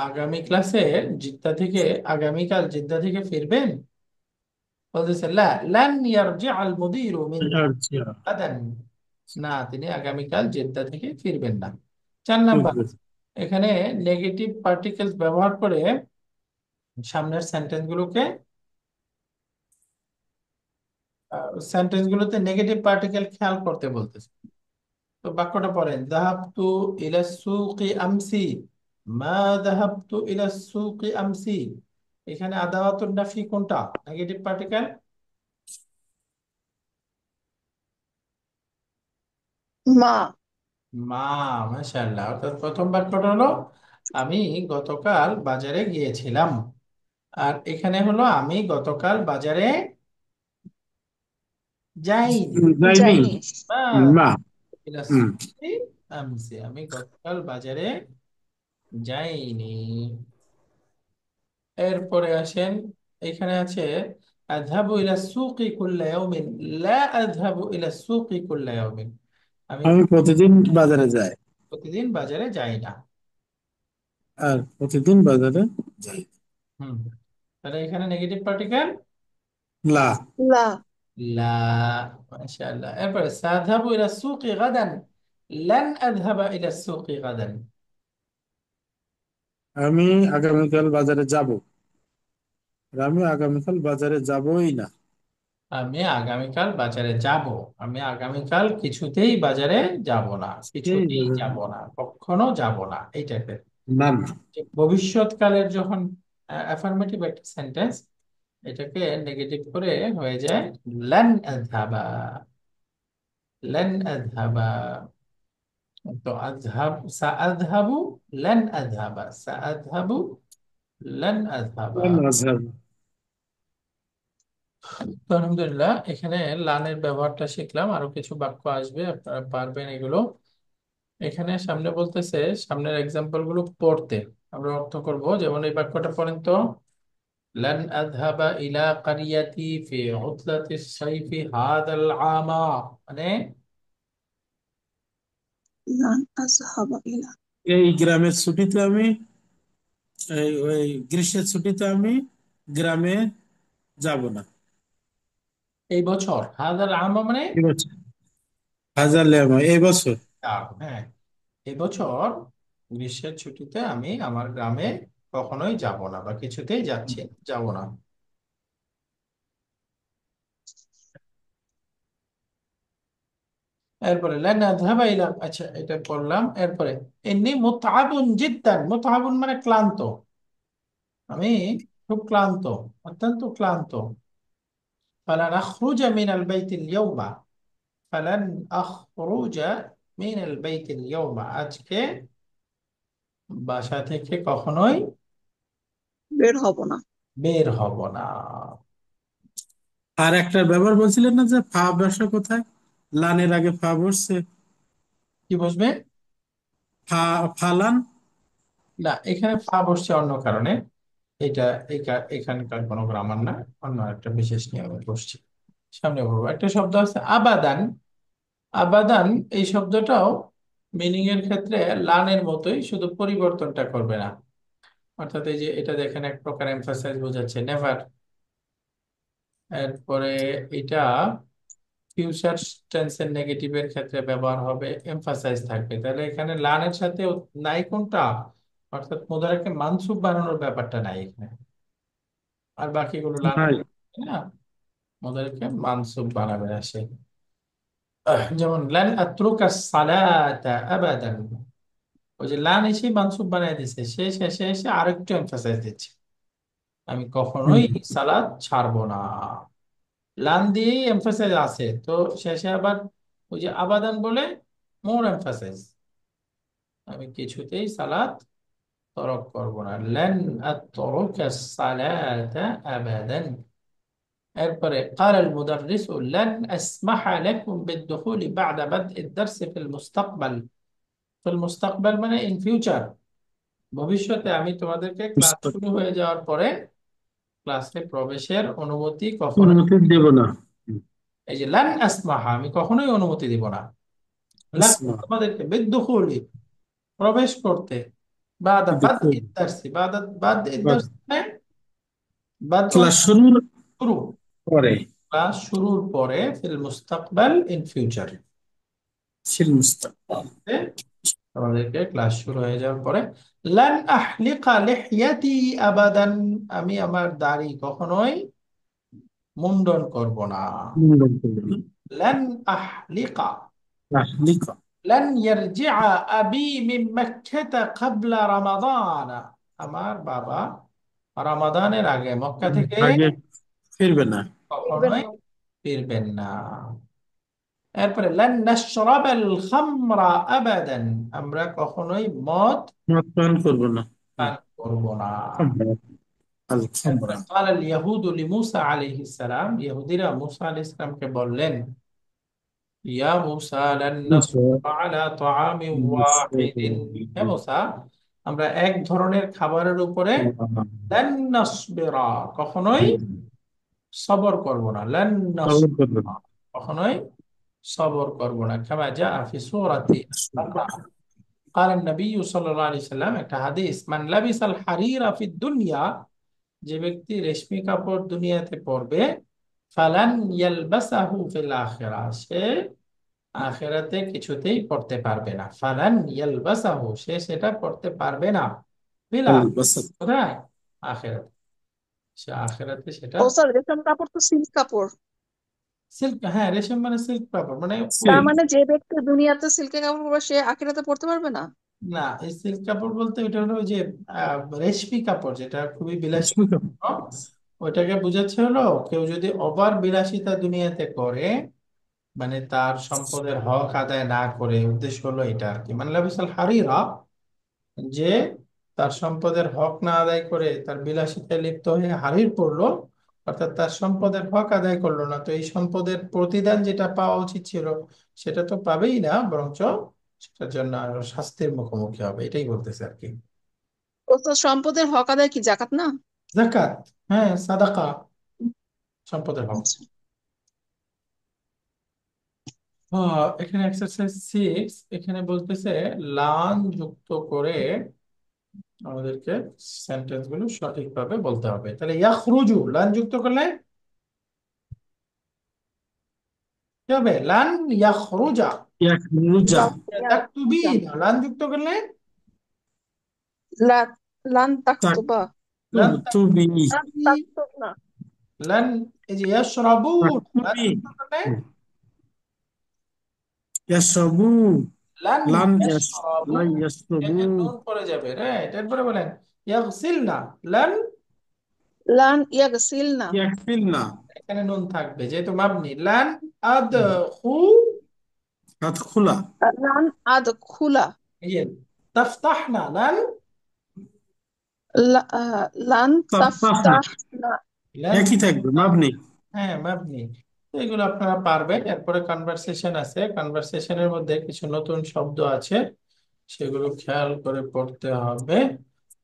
আগামী ক্লাসে জিদ্দা থেকে, আগামীকাল জিদ্দা থেকে ফিরবেন? বলতেছে লা, লান ইয়ারজিআল মুদিরু মিন আরজিয়া। গাদান, না তিনি আগামীকাল জেদ্দা থেকে ফিরবেন না। 4 নাম্বার, এখানে নেগেটিভ পার্টিকেলস ব্যবহার করে সামনের সেন্টেন্সগুলোতে নেগেটিভ পার্টিকেল খেয়াল করতে বলতেছে। তো বাক্যটা পড়েন, যাহাবতু ইলা সুকি আমসি, মা যাহাবতু ইলা সুকি আমসি, এখানে আদাওয়াতুন নাফি কোনটা নেগেটিভ পার্টিকেল? মা। মা, মাশাআল্লাহ, অর্থাৎ প্রথম বাক্যটা হলো আমি গতকাল বাজারে গিয়েছিলাম, আর এখানে হলো আমি গতকাল বাজারে যাইনি। যাইনি। যাইনি। মা। হুম। আমি গতকাল বাজারে যাইনি। এরপরে আসেন, এখানে আছে আযহাবু ইলা সুকি কুল্লা ইয়াউমিন, লা আযহাবু ইলা সুকি কুল্লা ইয়াউমিন, আমি আমি প্রতিদিন বাজারে যাই। প্রতিদিন বাজারে যাই না। আর প্রতিদিন বাজারে যাই। হুম, তাহলে এখানে নেগেটিভ পার্টিকেল লা। লা। লা, মাশাআল্লাহ। এরপরে সাযহাবু ইলা সুকি গাদান, লান আযহাবা ইলা সুকি গাদান, আমি আগামীকাল বাজারে যাব। আর আমি আগামীকাল বাজারে যাবই না। আমি আগামীকাল বাজারে যাব, আমি আগামীকাল কিছুতেই বাজারে যাব না, এই কিছুতেই বাজারে যাব না, কখনো যাব না, এই টাইপের। না, না। যে ভবিষ্যৎকালের যখন অ্যাফার্মেটিভ একটা সেন্টেন্স, এটাকে নেগেটিভ করে হয়ে যায় লান আযহাবা, লান আযহাবা। তো আযহাব, সাআযহাবু, লান আযহাবা, সাআযহাবু, লান আযহাবা। লান আযহাব। তো আলহামদুলিল্লাহ, এখানে লানের ব্যবহারটা শিখলাম, আরো কিছু বাক্য আসবে, আপনারা পারবেন এগুলো। এখানে সামনে বলতেছে, সামনের এক্সাম্পল গুলো পড়তে আমরা অর্থ করব। যেমন এই বাক্যটা পড়েন তো, লান আযহাবা ইলা কারিয়াতি ফি উতলাতিস সাইফি হাদাল আমা, মানে লান আযহাবা ইলা। এই গ্রামের ছুটিতে আমি, ওই গ্রীষ্মের ছুটিতে আমি গ্রামে যাব না। এই বছর, হাদাল আমা মানে ঠিক আছে, হাজার লেমা এই বছর। হ্যাঁ, এই বছর গ্রীষ্মের ছুটিতে আমি আমার গ্রামে কখনোই যাব না, বা কিছুতেই যাচ্ছি যাব না। এরপরে লান আযহাবা ইলা, আচ্ছা এটা পড়লাম। এরপরে ইন্নী মুতআবুন জিদ্দান, মুতআবুন মানে ক্লান্ত, আমি খুব ক্লান্ত, অত্যন্ত ক্লান্ত। ফালান আখরুজা মিনাল বাইতিল ইয়াউমা, ফালান আখরুজা মিনাল বাইতিল ইয়াউমা, আজকে বাসা থেকে কখনোই বের হব না। বের হব না। আর একটা ব্যাপার বলছিলেন না যে ফা বসা কোথায়, লানের আগে ফা বসছে, কি বসবে? ফা, ফালান। না, এখানে ফা বসছে অন্য কারণে। এটা এখানকার কোনো গ্রামার না, অন্য একটা বিশেষ নিয়মে বসছে। সামনে বলবো, একটা শব্দ আছে আবাদান। আবাদান এই শব্দটাও মিনিং এর ক্ষেত্রে লানের মতোই, শুধু পরিবর্তনটা করবে না। অর্থাৎ এই যে এটা দেখেন, এক প্রকার এমফাসাইজ বোঝাচ্ছে, নেভার। এরপরে এটা ফিউচার টেন্সের নেগেটিভের ক্ষেত্রে ব্যবহার হবে, এমফাসাইজ থাকবে। তাহলে এখানে লানের সাথে নাই কোনটা, অর্থাৎ মুদারাকে মানসুব বানানোর ব্যাপারটা নাই এখানে। আর বাকিগুলো লানের, নাই। তাই না, মুদারাকে মানসুব বানাবে না সে। যেমন লান আত্রুকা সালাতা আবাদান, ওই যে লান এসে মানসুব বানায় দিচ্ছে, সে শেষে এসে আরেকটু এমফাসাইজ দিচ্ছে, আমি কখনোই হুম। সালাত ছাড়বো না। লান দিয়েই এমফাসাইজ আছে, তো শেষে আবার ওই যে আবাদান বলে মোর এমফাসাইজ, আমি কিছুতেই সালাত তরক করব না। লান আতরুকা সালাতা আবাদান। এরপরে قال المدرس لن أسمح لكم بالدخول بعد بدء الدرس في المستقبل। في المستقبل মানে ইন ফিউচার, ভবিষ্যতে আমি তোমাদেরকে ক্লাস বুঝতে- শুরু হয়ে যাওয়ার পরে ক্লাসে প্রবেশের অনুমতি কখনোই, অনুমতি দেব না। হুম। এই যে লান আসমাহা, আমি কখনোই অনুমতি দিব না, লাকুম ইসমা, তোমাদেরকে, বিদ্দুখুলি প্রবেশ করতে, বাদা বাদ দুপুর, ইদ্দারসি, বাদা বাদ বা ইদ্দারসি মানে বাদ ক্লাস শুরুর শুরু, পরে। ক্লাস শুরুর পরে, ফিল মুস্তাকবাল ইন ফিউচার, ফিল মুস্তাকবাল। আমাদেরকে ক্লাস শুরু হয়ে যাওয়ার পরে। লান আহলিকা লিহইয়াতি আবাদান, আমি আমার দাড়ি কখনোই মুন্ডন করব না। মূল্যায়ন করবে না। লান আহলিকা, তাহলিকা, লান ইয়ারজিআ আবি মিন মক্কাতা ক্বাবলা রমাদান, আমার বাবা রমাদানের আগে মক্কা থেকে আগে ফিরবে না। ফিরবেন কখনোই না। ফিরবেন না। এরপরে লান নাশরাবাল খামরা আবাদান, আমরা কখনোই মদ মদ পান করবো না। হুম। পান করব না। আল এরপরে খামরা। قال اليهود لموسى عليه السلام, ইহুদিরা মুসা আলাইহিস সালামকে বললেন, ইয়া মুসা লান নাসবিরা আলা তাআমিন ওয়াহিদিন, হে মুসা, আমরা এক ধরনের খাবারের উপরে লান নাসবিরা কখনোই সবর করব না, লান পালন করবে নাসবিরা না। কখনোই সবর করব না। কামা জা ফি সূরাতি আল-বাকারা, قال النبي صلى الله عليه وسلم, একটা হাদিস, মান লাবিসাল হারিরা ফিদ দুনিয়া, যে ব্যক্তি রেশমি কাপড় দুনিয়াতে পরবে, ফালান ইয়ালবাসাহু ফিল আখিরা, সে আখিরাতে কিছুতেই পড়তে পারবে না। ফালান ইয়ালবাসাহু, সে সেটা পড়তে পারবে না। ফিল আল আখিরা, বাসাত, কোথায়? আখিরাতে, সে আখিরাতে সেটা। ও স্যার, রেশম কাপড় তো সিল্ক কাপড়। সিল্ক, হ্যাঁ, রেশম মানে সিল্ক কাপড়, মানে তার সিল্ক। মানে যে ব্যক্তি দুনিয়াতে সিল্কের কাপড় পরবে সে আখিরাতে পড়তে পারবে না। না, এই সিল্ক কাপড় বলতে ওইটা হলো ওই যে রেশমি কাপড়, যেটা খুবই বিলাসী, রেশমি কাপড়। ওইটাকে বুঝাচ্ছে হলো, কেউ যদি ওভার বিলাসিতা দুনিয়াতে করে, মানে তার সম্পদের হক আদায় না করে, উদ্দেশ্য হলো এটা আর কি, মানে লাবিসাল হারিরা, যে তার সম্পদের হক না আদায় করে তার বিলাসিতায় লিপ্ত হয়ে হারির পড়লো, অর্থাৎ তার সম্পদের হক আদায় করলো না, তো এই সম্পদের প্রতিদান যেটা পাওয়া উচিত ছিল সেটা তো পাবেই না, বরঞ্চ সেটার জন্য আরো শাস্তির মুখোমুখি হবে, এটাই বলতেছে আর কি। ওস্তাদ, সম্পদের হক আদায় কি জাকাত না? যাকাত, হ্যাঁ, সাদাকা, সম্পদের হক। আচ্ছা। এখানে এক্সারসাইজ 6, এখানে বলতেছে লান যুক্ত করে আমাদেরকে সেন্টেন্স গুলো সঠিকভাবে বলতে হবে। তাহলে ইয়াখরুজু লান যুক্ত করলে কি হবে? লান ইয়াখরুজা। রোজা। ইয়াখরুজা। তাকতুবিনা লান যুক্ত করলে লা লান তাক তাকতুবা। লান তুবি। লান তাকতুবি, তাকতুবনা। লান, এই যে ইয়াশরাবুন লান তাকতুবি। যুক্ত করলে ইয়াশরাবু। লান লান ইয়াশরাবু, লান ইয়াশরাবু। নুন পড়ে যাবে, রাইট। এরপরে বলেন ইয়াগসিলনা, লান, লান ইয়াগসিলনা। ইয়াকফিলনা। এখানে নুন থাকবে যেহেতু মাবনি। লান আদখু, আদখুলা। লান আদখুলা। এই যে তাফতাহনা, লান, লান তাফতাহনা। তাফতাহনা। লান, একই থাকবে মাবনি। হ্যাঁ মাবনি। তো এগুলো আপনারা পারবেন। এরপরে কনভারসেশন আছে, কনভারসেশনের মধ্যে কিছু নতুন শব্দ আছে, সেগুলো খেয়াল করে পড়তে হবে।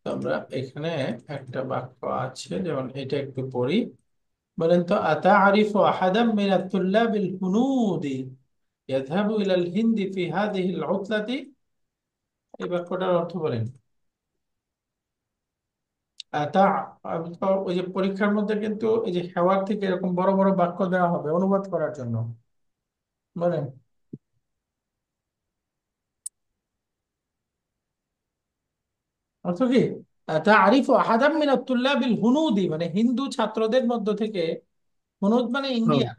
তো আমরা এখানে একটা বাক্য আছে, যেমন এটা একটু পড়ি। বলেন তো, আতাআরিফু আহাদাম মিনাত তুল্লাবিল হুনুদি ইয়াযহাবু ইলাল হিন্দি ফি হাযিহিল উতলাতি, এই বাক্যটার অর্থ বলেন। তা আমি তো ওই যে পরীক্ষার মধ্যে কিন্তু এই যে হেওয়ার থেকে এরকম বড় বড় বাক্য দেওয়া হবে অনুবাদ করার জন্য, বলেন অর্থ কি? তারিফু আহাদাম মিনাত তুল্লাবিল হুনুদি, মানে হিন্দু ছাত্রদের মধ্য থেকে, হুনুদ মানে ও, ইন্ডিয়া,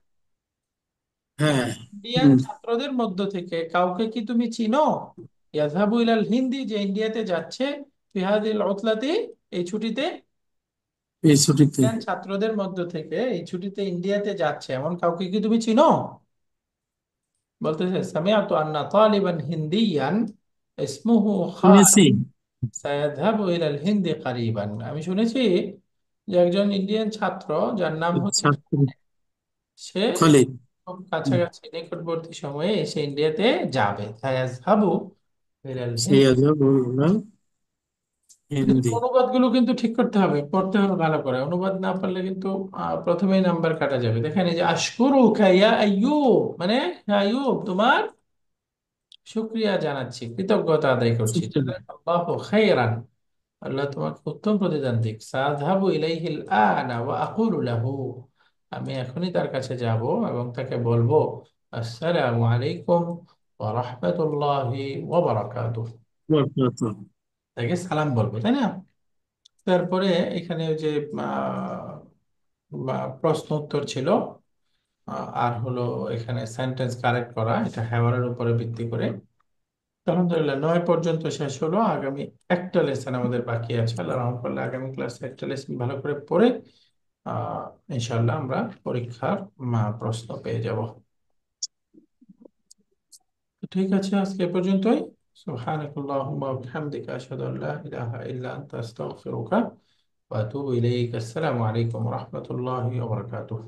হ্যাঁ। ইন্ডিয়ান হুম, ছাত্রদের মধ্য থেকে কাউকে কি তুমি চিনো? ইয়াযহাবু ইলাল হিন্দি, যে ইন্ডিয়াতে যাচ্ছে, ফি হাযিল উতলাতি, এই ছুটিতে, এই ছুটিতে। ইন্ডিয়ান ছাত্রদের মধ্য থেকে এই ছুটিতে ইন্ডিয়াতে যাচ্ছে এমন কাউকে কি তুমি চিনো? বলতেছে সামিআতু আন্না তালিবান হিন্দিয়ান ইসমুহু খালিদ শুনেছি। সায়াযহাবু ইলাল হিন্দি কারিবান, আমি শুনেছি যে একজন ইন্ডিয়ান ছাত্র যার নাম হচ্ছে ছাত্র সে খালিদ। খুব হুম, কাছাকাছি নিকটবর্তী সময়ে এসে ইন্ডিয়াতে যাবে। সায়াযহাবু ইলাল সেই হিন্দি। আজব কিন্তু হিন্দি। অনুবাদগুলো কিন্তু ঠিক করতে হবে, পড়তে হবে ভালো করে। অনুবাদ না পারলে কিন্তু প্রথমেই নাম্বার কাটা যাবে। দেখেন এই যে আশকুরুকা ইয়া আইয়ুব, মানে হ্যাঁ আইয়ুব, তোমার শুকরিয়া জানাচ্ছি, কৃতজ্ঞতা আদায় করছি। জাযাকাল্লাহু খাইরান, আল্লাহ তোমাকে উত্তম প্রতিদান দিক। সাযহাবু ইলাইহিল আনা ওয়া আকুলু লাহু, আমি এখনই তার কাছে যাব এবং তাকে বলবো আসসালামু আলাইকুম ওয়া রাহমাতুল্লাহি ওয়া বারাকাতুহু, বরকত। তাকে সালাম বলবো, তাই না? তারপরে এখানে ওই যে আহ, প্রশ্ন উত্তর ছিল, আর হলো এখানে সেন্টেন্স কারেক্ট করা, এটা হ্যাওয়ারের উপরে ভিত্তি করে। তো আলহামদুলিল্লাহ 9 পর্যন্ত শেষ হলো। আগামী একটা লেসন আমাদের বাকি আছে, আল্লাহ রহম করলে আগামী ক্লাসে একটা লেসন ভালো করে পড়ে আহ ইনশাল্লাহ আমরা পরীক্ষার প্রশ্ন পেয়ে যাব। তো ঠিক আছে, আজকে এ পর্যন্তই। সুবহানাকাল্লাহুম্মা ওয়া বিহামদিকা আশহাদু আল্লা ইলাহা ইল্লা আনতা আস্তাগফিরুকা ওয়া আতুবু ইলাইক। আসসালামু আলাইকুম ওয়া রাহমাতুল্লাহি ওয়া বারাকাতুহু।